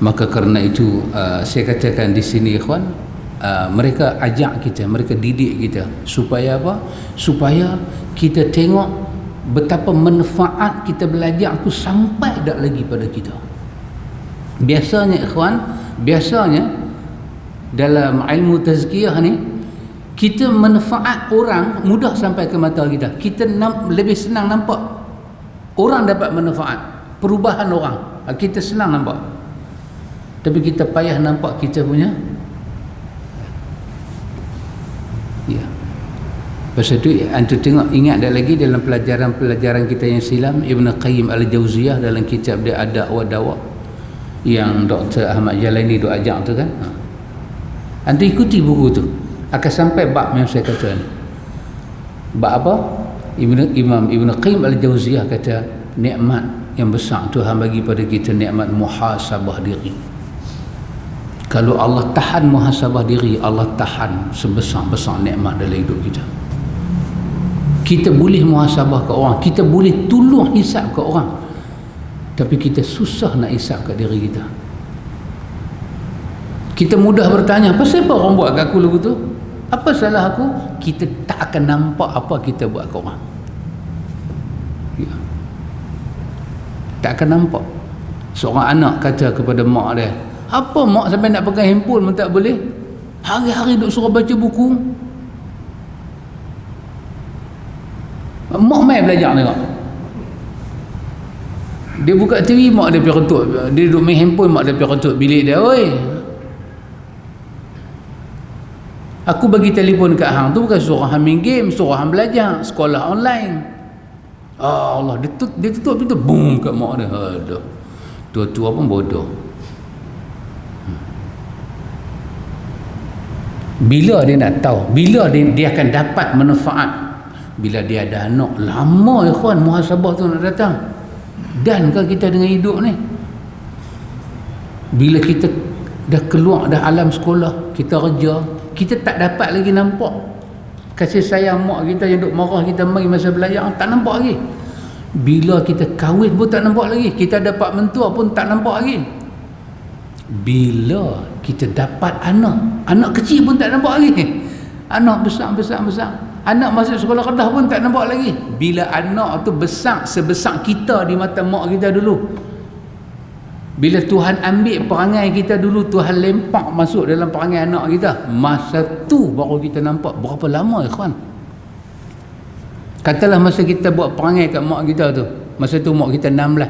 Maka kerana itu saya katakan di sini, ikhwan, mereka ajak kita, mereka didik kita supaya apa? Supaya kita tengok betapa manfaat kita belajar tu sampai tak lagi pada kita. Biasanya, ikhwan, biasanya dalam ilmu tazkiyah ni, kita manfaat orang mudah sampai ke mata kita. Kita lebih senang nampak orang dapat manfaat, perubahan orang, kita senang nampak. Tapi kita payah nampak kita punya, ya. Pasal tu antu tengok, ingat dah lagi dalam pelajaran kita yang silam, Ibn Qayyim Al-Jauziyah dalam kitab dia Ada' wa Dawa yang Dr. Ahmad Jalaini duk ajak tu kan, antu ikuti buku tu, akan sampai bab yang saya kata ni. Bab apa? Imam Ibn Qayyim Al-Jauziyah kata, nikmat yang besar Tuhan bagi pada kita, nikmat muhasabah diri. Kalau Allah tahan muhasabah diri, Allah tahan sebesar-besar nikmat dalam hidup kita. Kita boleh muhasabah ke orang, kita boleh tolong hisap ke orang, tapi kita susah nak hisap kat diri kita. Kita mudah bertanya, pasal apa orang buat kat aku lagu tu? Apa salah aku? Kita tak akan nampak apa kita buat kat orang, ya. Tak akan nampak. Seorang anak kata kepada mak dia, apa mak sampai nak pegang handphone pun tak boleh? Hari-hari duk suruh baca buku. Mak mai belajar tengok. Dia buka TV, mak dia pergi retut. Dia duduk main handphone, mak dia pergi retut bilik dia. Oi, aku bagi telefon kat hang tu bukan suruh hang main game, suruh hang belajar, sekolah online. Allah, dia tutup pintu, boom, kat mak dia. Aduh, tua-tua pun bodoh. Bila dia nak tahu, bila dia akan dapat manfaat? Bila dia ada anak. Lama, ikhwan, muhasabah tu nak datang. Dan kan kita dengan hidup ni, bila kita dah keluar dah alam sekolah, kita kerja, kita tak dapat lagi nampak kasih sayang mak kita yang duk marah kita mari masa belajar, tak nampak lagi. Bila kita kahwin pun tak nampak lagi, kita dapat mentua pun tak nampak lagi. Bila kita dapat anak kecil pun tak nampak lagi. Anak besar, anak masuk sekolah Kedah pun tak nampak lagi. Bila anak tu besar sebesar kita di mata mak kita dulu, Bila Tuhan ambil perangai kita dulu, Tuhan lempak masuk dalam perangai anak kita, masa tu baru kita nampak berapa lama ikhwan. Katalah masa kita buat perangai kat mak kita tu, masa tu mak kita 16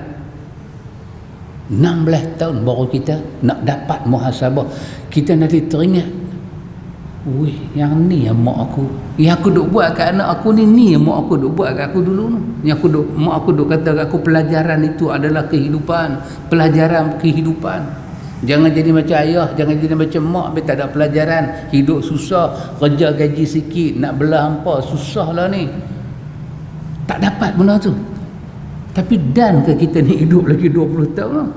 tahun baru kita nak dapat muhasabah. Kita nanti teringat, wih, yang ni yang mak aku, yang aku duk buat kat anak aku ni yang mak aku duk buat kat aku dulu ni. Yang mak aku duk kata kat aku, pelajaran itu adalah kehidupan, pelajaran kehidupan. Jangan jadi macam ayah, jangan jadi macam mak, biar tak ada pelajaran, hidup susah, kerja gaji sikit, nak belah hampa susah lah ni. Tak dapat benda tu. Tapi dan ke kita ni hidup lagi 20 tahun lah.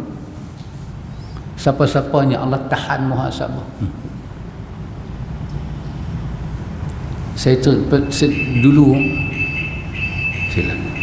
Siapa-siapanya Allah tahan muhasabah. Saya dulu silakan.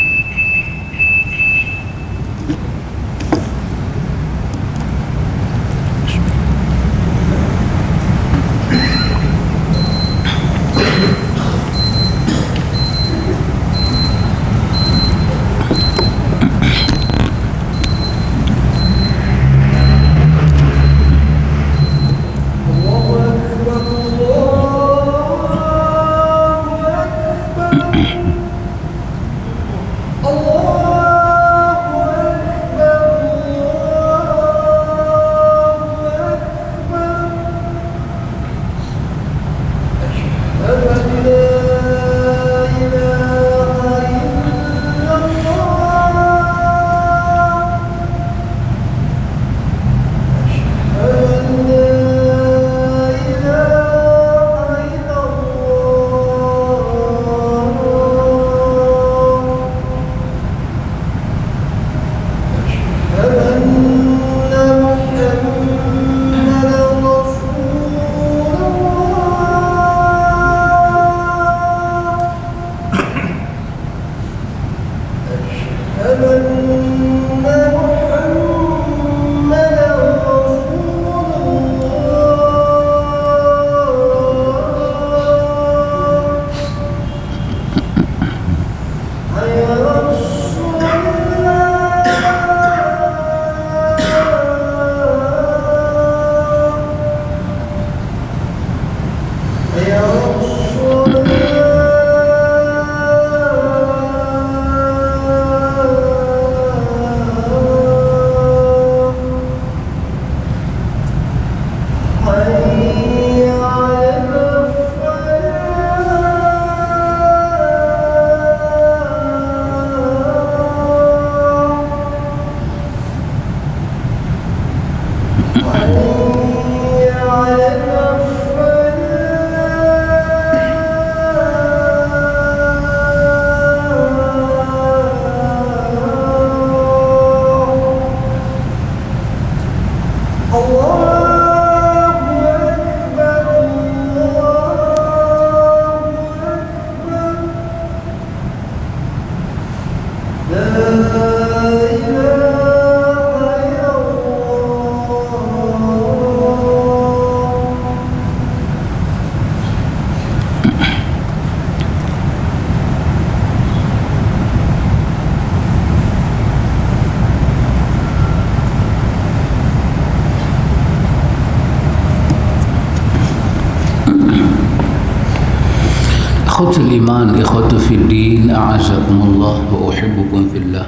Ikhwatul iman, ikhwatu fid din, a'azakumullah wa uhibbukum fillah.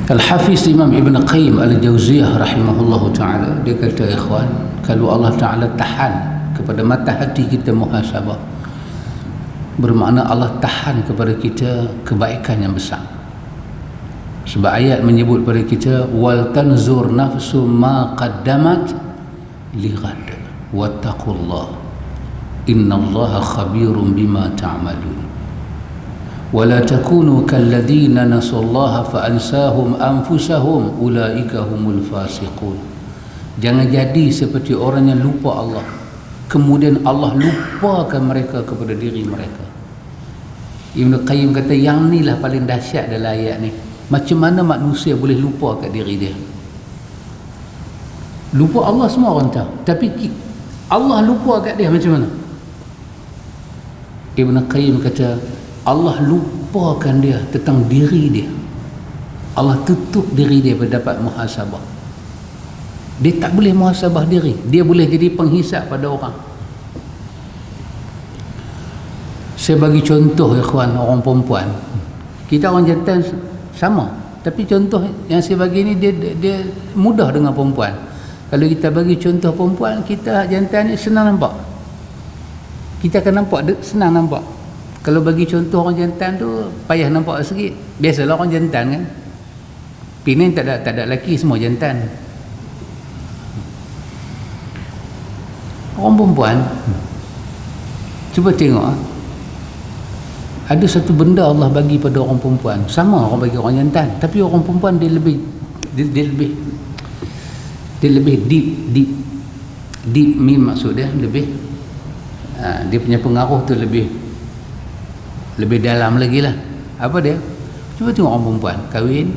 Al-Hafiz Imam Ibn Qayyim Al-Jauziyah rahimahullahu ta'ala, dia kata, ikhwan, kalau Allah Ta'ala tahan kepada mata hati kita muhasabah, bermakna Allah tahan kepada kita kebaikan yang besar. Sebab ayat menyebut pada kita, wal tanzur nafsu ma qaddamat li ghad wattaqullah innallaha khabirun bima ta'malun wala takunu kalladzina nasallaha fa ansahum anfusahum ulaika humul fasiqun. Jangan jadi seperti orang yang lupa Allah, kemudian Allah lupakan mereka kepada diri mereka. Ibn Qayyim kata, yang ni lah paling dahsyat dalam ayat ni. Macam mana manusia boleh lupa kat diri dia? Lupa Allah semua orang tahu, tapi Allah lupa kat dia macam mana? Ibn Qayyim kata, Allah lupakan dia tentang diri dia. Allah tutup diri dia berdapat muhasabah. Dia tak boleh muhasabah diri, dia boleh jadi penghisap pada orang. Saya bagi contoh ikhwan, orang perempuan, kita orang jantan sama, tapi contoh yang saya bagi ni dia mudah dengan perempuan. Kalau kita bagi contoh perempuan, kita jantan ni senang nampak, kita akan nampak senang nampak. Kalau bagi contoh orang jantan tu payah nampak sikit. Biasalah orang jantan kan, Penang tak ada lelaki, semua jantan. Orang perempuan, cuba tengok, ada satu benda Allah bagi pada orang perempuan, sama orang bagi orang jantan, tapi orang perempuan dia lebih deep maksud dia lebih dia punya pengaruh tu lebih dalam lagi lah. Apa dia? Cuba tengok orang perempuan kahwin,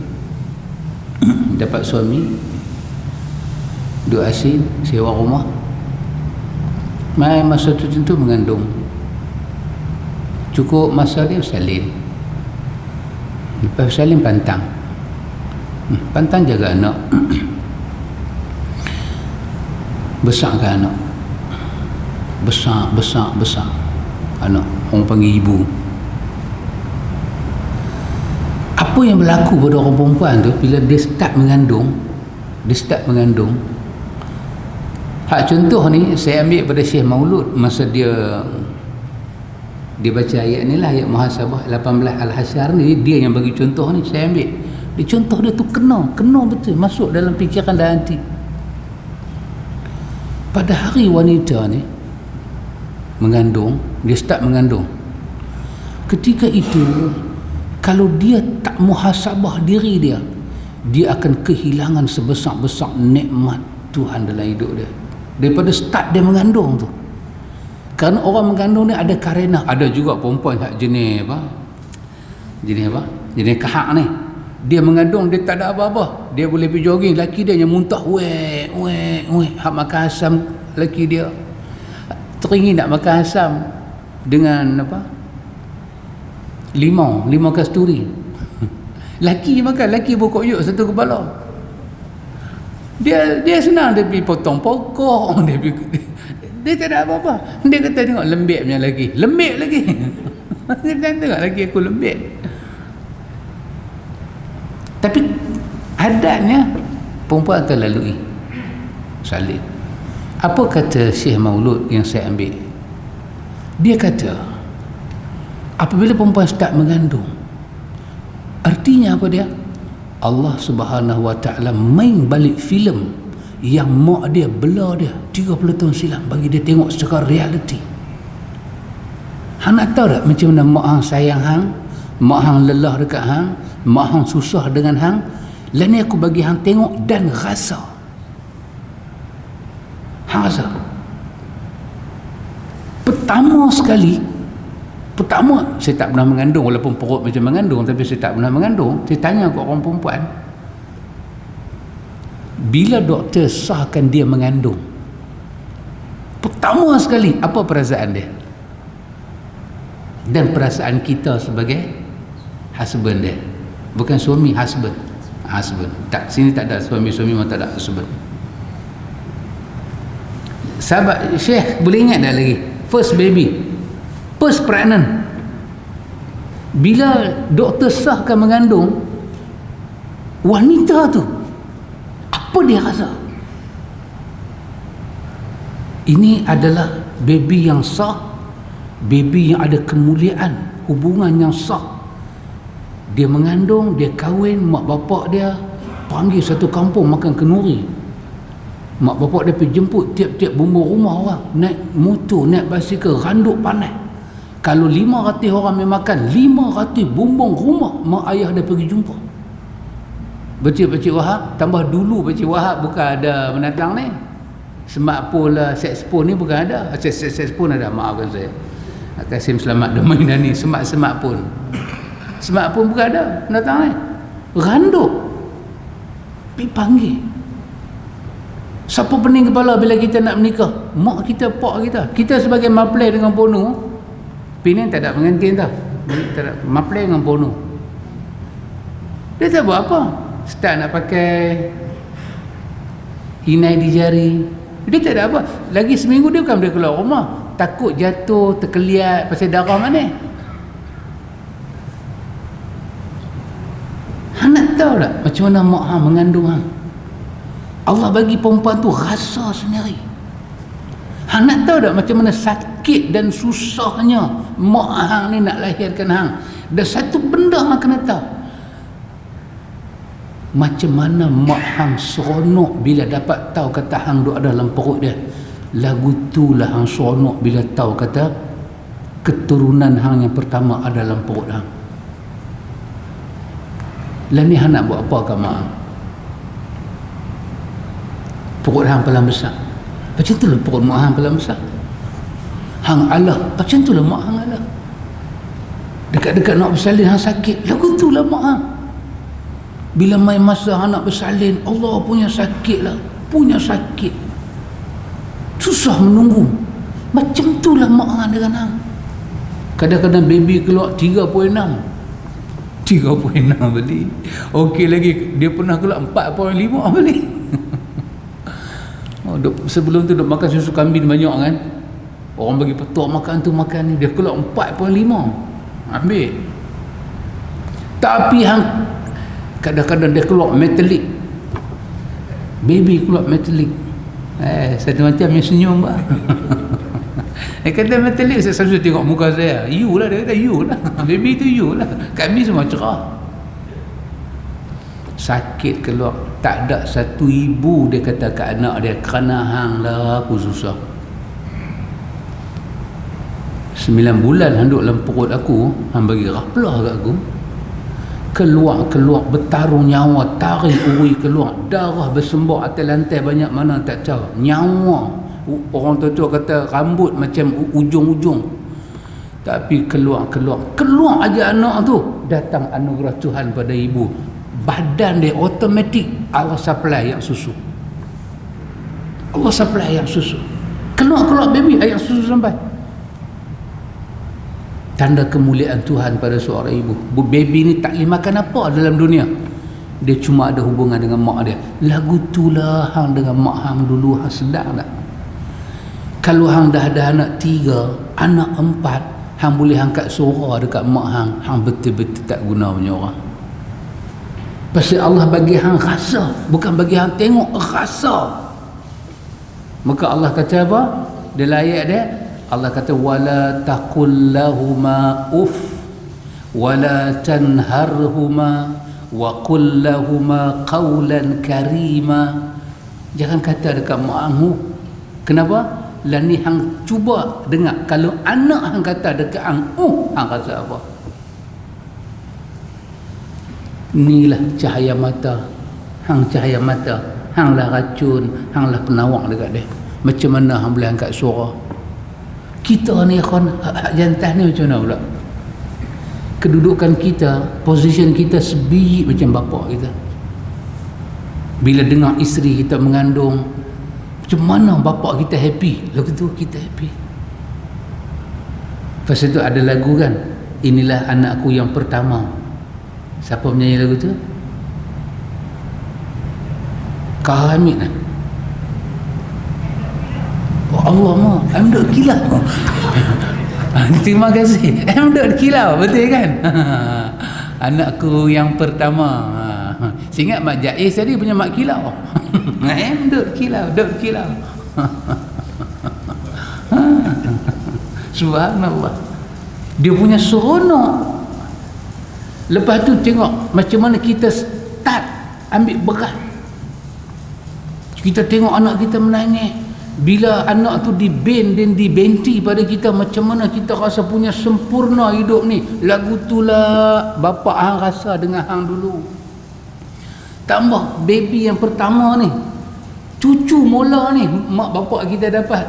dapat suami, duduk asin, sewa rumah, mai masa tertentu mengandung, cukup masa dia salin, lepas salin pantang jaga anak, besarkan anak, besar anak, orang panggil ibu. Apa yang berlaku pada orang perempuan tu bila dia start mengandung, hak contoh ni saya ambil pada Syekh Maulud masa dia baca ayat ni lah, ayat muhasabah 18 Al-Hasyr ni, dia yang bagi contoh ni, saya ambil dia contoh dia tu kena betul masuk dalam fikiran dan hati. Pada hari wanita ni mengandung, dia start mengandung, ketika itu kalau dia tak muhasabah diri dia akan kehilangan sebesar-besar nikmat Tuhan dalam hidup dia daripada start dia mengandung tu. Kerana orang mengandung ni ada karenah. Ada juga perempuan jenis kahak ni, dia mengandung, dia tak ada apa-apa, dia boleh pergi jogging, laki dia yang muntah weh hak makan asam, laki dia teringin nak makan asam dengan limau kasturi. Laki makan, laki pokok yuk satu kepala, dia senang, dia pergi potong pokok, dia tak ada apa-apa. Dia kata tengok lembik punya lagi dia tengok lagi aku lembik. Tapi adatnya perempuan akan lalui salin. Apa kata Syekh Maulud yang saya ambil? Dia kata apabila perempuan start mengandung, artinya apa dia? Allah Subhanahu Wa Ta'ala main balik filem yang mak dia bela dia 30 tahun silam, bagi dia tengok secara realiti. Hang nak tahu tak macam mana mak hang sayang hang, mak hang lelah dekat hang, mak hang susah dengan hang? Lah ni aku bagi hang tengok dan rasa. Hang rasa pertama saya tak pernah mengandung, walaupun perut macam mengandung, tapi saya tak pernah mengandung. Saya tanya kat orang perempuan, bila doktor sahkan dia mengandung, pertama sekali apa perasaan dia dan perasaan kita sebagai husband dia, bukan suami, husband. Tak, sini tak ada suami memang tak ada husband. Sahabat Syekh boleh ingat tak lagi first baby, first pregnant, bila doktor sahkan mengandung, wanita tu apa dia rasa? Ini adalah baby yang sah, baby yang ada kemuliaan, hubungan yang sah. Dia mengandung, dia kahwin, mak bapak dia panggil satu kampung makan kenduri. Mak bapak dia pergi jemput tiap-tiap bumbung rumah orang, naik motor, naik basikal, randuk panas. Kalau 500 orang main makan, 500 bumbung rumah mak ayah dia pergi jumpa. Pakcik Wahab, tambah dulu Pakcik Wahab bukan ada menatang ni, smartphone lah, saxophone ni bukan ada. Saxophone ada, maafkan saya, Kasim Selamat Domain ni, smartphone bukan ada menatang ni. Randuk pergi panggil. Siapa pening kepala bila kita nak menikah? Mak kita, pak kita. Kita sebagai maplay dengan pono, Penang tak ada pengantin tau, tak ada maplay dengan pono. Dia tak buat apa. Start nak pakai inai di jari. Dia tak ada apa. Lagi seminggu dia bukan boleh keluar rumah. Takut jatuh, terkeliat pasal darah mana. Hang nak tahu tak macam mana mak hang mengandung hang? Allah bagi perempuan tu rasa sendiri. Hang nak tahu tak macam mana sakit dan susahnya mak hang ni nak lahirkan hang? Dan satu benda hang kena tahu. Macam mana mak hang seronok bila dapat tahu kata hang duk ada dalam perut dia. Lagu tu lah hang seronok bila tahu kata keturunan hang yang pertama ada dalam perut hang. Lah ni hang nak buat apa ke mak hang? Perut hang paling besar. Macam tu lah perut mak hang paling besar. Hang alah, macam tu lah mak hang alah. Dekat-dekat nak bersalin hang sakit, lagu tu lah mak hang. Bila main masa hang nak bersalin, Allah punya sakit lah, punya sakit. Susah menunggu. Macam tu lah mak hang dengan hang. Kadang-kadang baby keluar 3.6 beli. Okey lagi dia pernah keluar 4.5 beli. Sebelum tu duk makan susu kambing banyak kan. Orang bagi petua makan tu makan ni, dia keluar 4.5 ambil. Tapi hang kadang-kadang dia keluar metalik. Baby keluar metalik. Satu macam yang senyum bah. Kata metalik, saya selalu tengok muka saya. You lah, dia kata you lah. Baby tu you lah. Kami semua cerah. Sakit keluar. Tak ada satu ibu dia kata ke anak dia, kerana hang lah aku susah. 9 bulan hang duduk dalam perut aku, hang bagi raplah kat aku. Keluar bertarung nyawa, tarik uri keluar, darah bersembur atas lantai banyak mana tak tahu. Nyawa, orang tua kata rambut macam ujung-ujung. Tapi keluar aja anak tu, datang anugerah Tuhan pada ibu. Badan dia automatik Allah supply yang susu. Allah supply yang susu. Keluar baby air susu sampai. Tanda kemuliaan Tuhan pada seorang ibu. Baby ni tak boleh makan apa dalam dunia. Dia cuma ada hubungan dengan mak dia. Lagu tu lah hang dengan mak hang dulu, hang sedang tak? Kalau hang dah ada anak 3, anak 4, hang boleh angkat suara dekat mak hang, hang betul-betul tak guna punya orang. Pasal Allah bagi hang rasa, bukan bagi hang tengok, rasa. Maka Allah kata apa? Dalam ayat dia, Allah kata wala taqul lahuma uff wala tanharhuma wa qul lahuma qawlan karima. Jangan kata dekat mak hang. Kenapa? Lah ni hang cuba dengar, kalau anak hang kata dekat hang hang rasa apa? Inilah cahaya mata. Hang cahaya mata, hang lah racun, hang lah penawar dekat dia. Macam mana hang boleh angkat suara? Kita ni hak jantan ni macam mana pula? Kedudukan kita, position kita sebiji macam bapa kita. Bila dengar isteri kita mengandung, macam mana bapa kita happy, lagu tu kita happy. Pasal tu ada lagu kan, inilah anakku yang pertama. Siapa menyanyi lagu tu? Kak Hamid kan? Oh Allah mah, duk kilau. Terima kasih. Duk kilau, betul kan? Anakku yang pertama. Saya ingat Mak Jais tadi punya mak kilau. Duk kilau. Subhanallah. Dia punya seronok. Lepas tu tengok macam mana kita start ambil berat. Kita tengok anak kita menangis. Bila anak tu diben dan dibenti pada kita, macam mana kita rasa punya sempurna hidup ni. Lagu tu lah bapa hang rasa dengan hang dulu. Tambah baby yang pertama ni, cucu mula ni mak bapa kita dapat.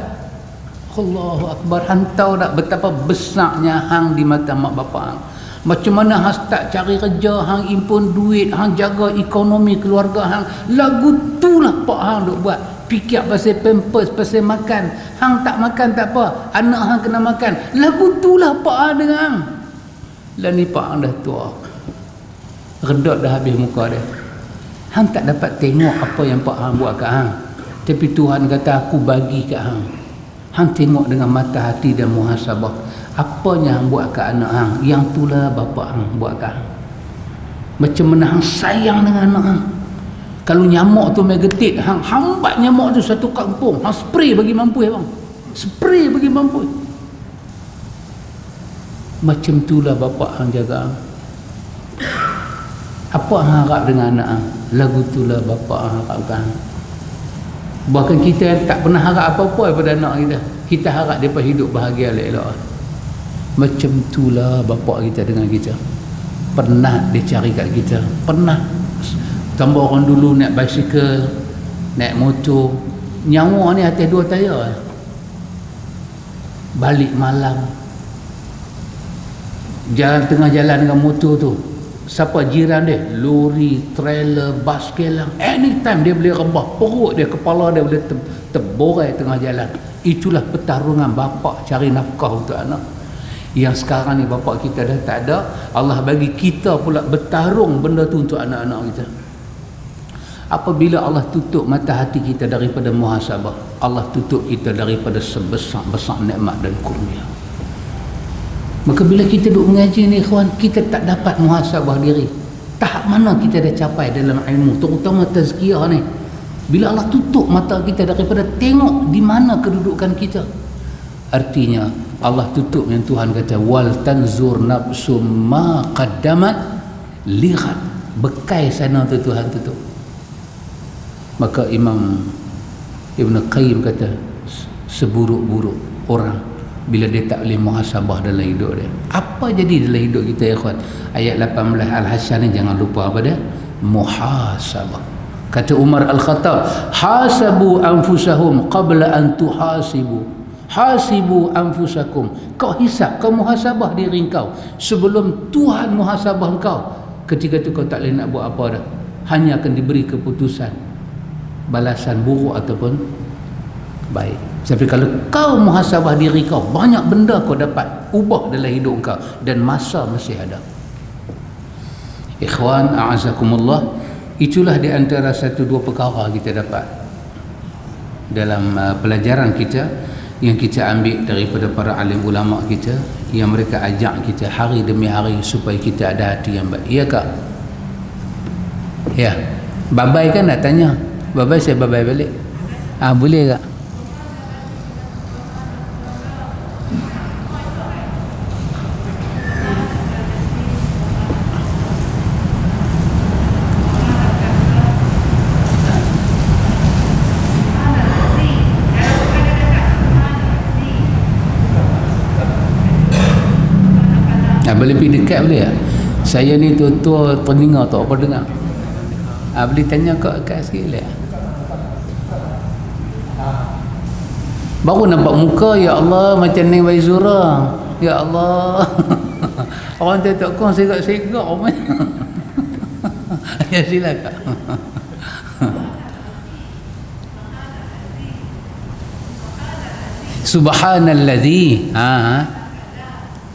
Allahu Akbar. Hang tahu tak betapa besarnya hang di mata mak bapa hang. Macam mana hang start cari kerja, hang impun duit, hang jaga ekonomi keluarga hang. Lagu tu lah pak hang duk buat. Fikir pasal pampers, pasal makan. Hang tak makan tak apa, anak hang kena makan. Lagu tu lah pak hang dengan hang. Lah ni pak hang dah tua. redap dah habis muka dia. Hang tak dapat tengok apa yang Pak Hang buat kat hang, tapi Tuhan kata aku bagi kat hang. Hang tengok dengan mata hati dan muhasabah. Apanya hang buat kat anak hang, yang itulah bapa hang buat kat hang. Macam mana hang sayang dengan anak hang. Kalau nyamuk tu main getik, hang hambat nyamuk tu satu kampung, hang spray bagi mampu bang. Spray bagi mampu. Macam itulah bapa hang jaga hang. Apa hang harap dengan anak hang? Lagu itulah bapa hang harapkan. Bahkan kita tak pernah harap apa-apa daripada anak kita. Kita harap mereka hidup bahagia elok-elok. Macam itulah bapa kita dengan kita. Pernah dia cari kat kita. Pernah. Tambah orang dulu naik basikal, naik motor, nyawa ni atas 2 tayar. Balik malam, jalan tengah jalan dengan motor tu, siapa jiran dia, lori, trailer, bas kelang, anytime dia boleh rebah perut dia, kepala dia boleh terborai tengah jalan. Itulah pertarungan bapa cari nafkah untuk anak. Yang sekarang ni bapa kita dah tak ada, Allah bagi kita pula bertarung benda tu untuk anak-anak kita. Apabila Allah tutup mata hati kita daripada muhasabah, Allah tutup kita daripada sebesar-besar nikmat dan kurnia. Maka bila kita duduk mengaji ni ikhwan, kita tak dapat muhasabah diri. Tahap mana kita dah capai dalam ilmu, terutama tazkiyah ni. Bila Allah tutup mata kita daripada tengok di mana kedudukan kita. Artinya Allah tutup yang Tuhan kata wal tanzur nafsum ma qaddamat lihat, bekai sana tu Tuhan tutup. Maka Imam Ibn Qayyim kata seburuk-buruk orang bila dia tak boleh muhasabah dalam hidup dia. Apa jadi dalam hidup kita ya kawan? Ayat 18 Al-Hasan ni jangan lupa apa dia? Muhasabah. Kata Umar Al-Khattab, hasabu anfusahum qabla an tuhasibu. Hasibu anfusakum. Kau hisap, kau muhasabah diri kau sebelum Tuhan muhasabah kau. Ketika tu kau tak boleh nak buat apa dah. Hanya akan diberi keputusan balasan buruk ataupun baik. Tapi kalau kau muhasabah diri kau, banyak benda kau dapat ubah dalam hidup kau dan masa masih ada. Ikhwan a'azakumullah, itulah di antara 1-2 perkara kita dapat dalam pelajaran kita yang kita ambil daripada para alim ulama kita, yang mereka ajak kita hari demi hari supaya kita ada hati yang baik. Ya kak? Ya. Babai kan nak tanya. Babai saya babai balik. Boleh tak? Boleh pergi dekat boleh tak? Saya ni tua-tua telinga tak apa dengar. Boleh tanya kat sikit boleh tak? Baru nampak muka, ya Allah, macam Neng Baizura. Ya Allah. Orang tak kau segak-segak apa. Ya silakan. Subhanalladzi.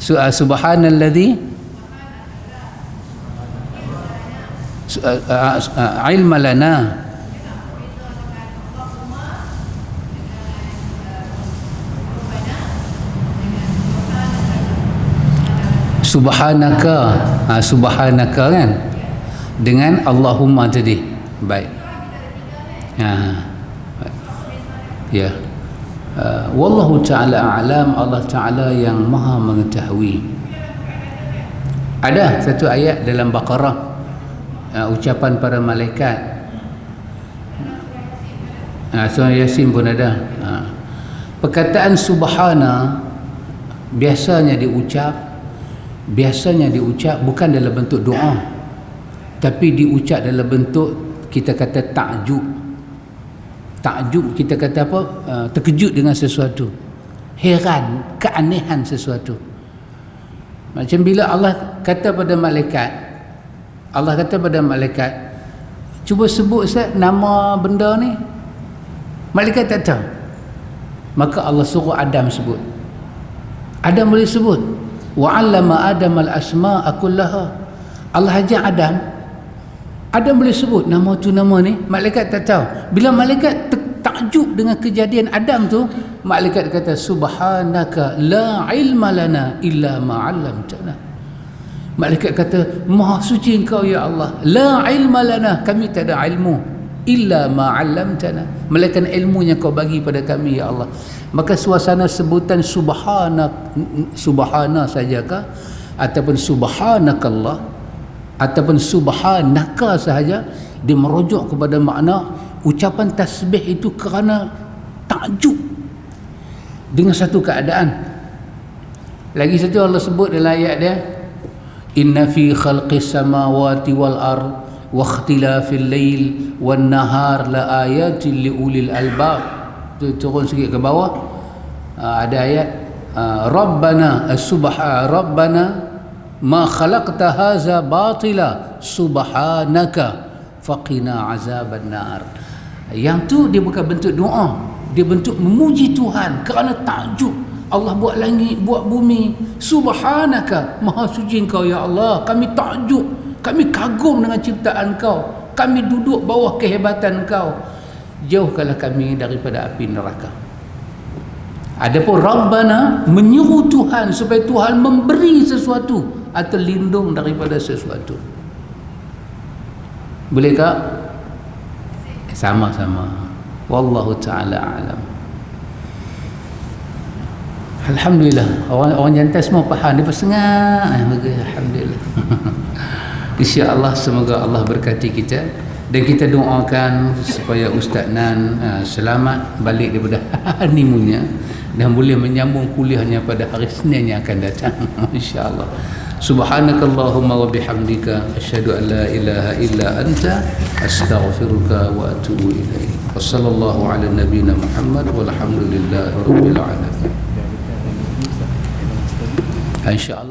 Subhanalladzi ilma lana subhanaka. Subhanaka kan dengan Allahumma tadi. Baik. Ya. Wallahu ta'ala a'lam. Allah Ta'ala yang maha mengetahui. Ada satu ayat dalam Baqarah, ucapan para malaikat, surah Yasin pun ada. Perkataan subhana biasanya diucap bukan dalam bentuk doa, tapi diucap dalam bentuk kita kata takjub. Kita kata apa? Terkejut dengan sesuatu, heran, keanehan sesuatu. Macam bila Allah kata pada malaikat, cuba sebut nama benda ni. Malaikat tak tahu. Maka Allah suruh Adam sebut. Adam boleh sebut. Wa 'allama Adam al-asma'a kullaha. Allah ajar Adam Adam boleh sebut nama tu nama ni, malaikat tak tahu. Bila malaikat takjub dengan kejadian Adam tu, malaikat kata subhanaka la ilma lana illa ma 'allamtana. Malaikat kata maha suci engkau ya Allah, la ilma lana, kami tak ada ilmu, illa ma 'allamtana, melainkan ilmu yang kau bagi pada kami ya Allah. Maka suasana sebutan subhana sajakah ataupun subhanakallah ataupun subhanaka sahaja, dia merujuk kepada makna ucapan tasbih itu kerana takjub dengan satu keadaan. Lagi satu Allah sebut dalam ayat dia, inna fi khalqis samawati wal ard wa ikhtilafil lail wan nahar la ayatin li ulil albab. Turun sikit ke bawah, ada ayat rabbana rabbana ma khalaqta haza batila subhanaka faqina azaban nar. Yang tu dia bukan bentuk doa, dia bentuk memuji Tuhan kerana takjub. Allah buat langit, buat bumi, subhanaka, maha suci engkau ya Allah, kami takjub, kami kagum dengan ciptaan kau, kami duduk bawah kehebatan kau, jauhkanlah kami daripada api neraka. Adapun Rabbana menyuruh Tuhan supaya Tuhan memberi sesuatu atau lindung daripada sesuatu. Bolehkah? Sama-sama. Wallahu ta'ala alam. Alhamdulillah, orang jantan semua faham, dia bersengah. Alhamdulillah. InsyaAllah semoga Allah berkati kita, dan kita doakan supaya Ustaz Nan selamat balik daripada honeymoonnya dan boleh menyambung kuliahnya pada hari Senin yang akan datang. InsyaAllah. Subhanakallahumma wa bihamdika asyhadu an la ilaha illa anta astaghfiruka wa atubu ilaik. Wassallallahu ala nabiyyina Muhammad walhamdulillahi rabbil alamin. InsyaAllah.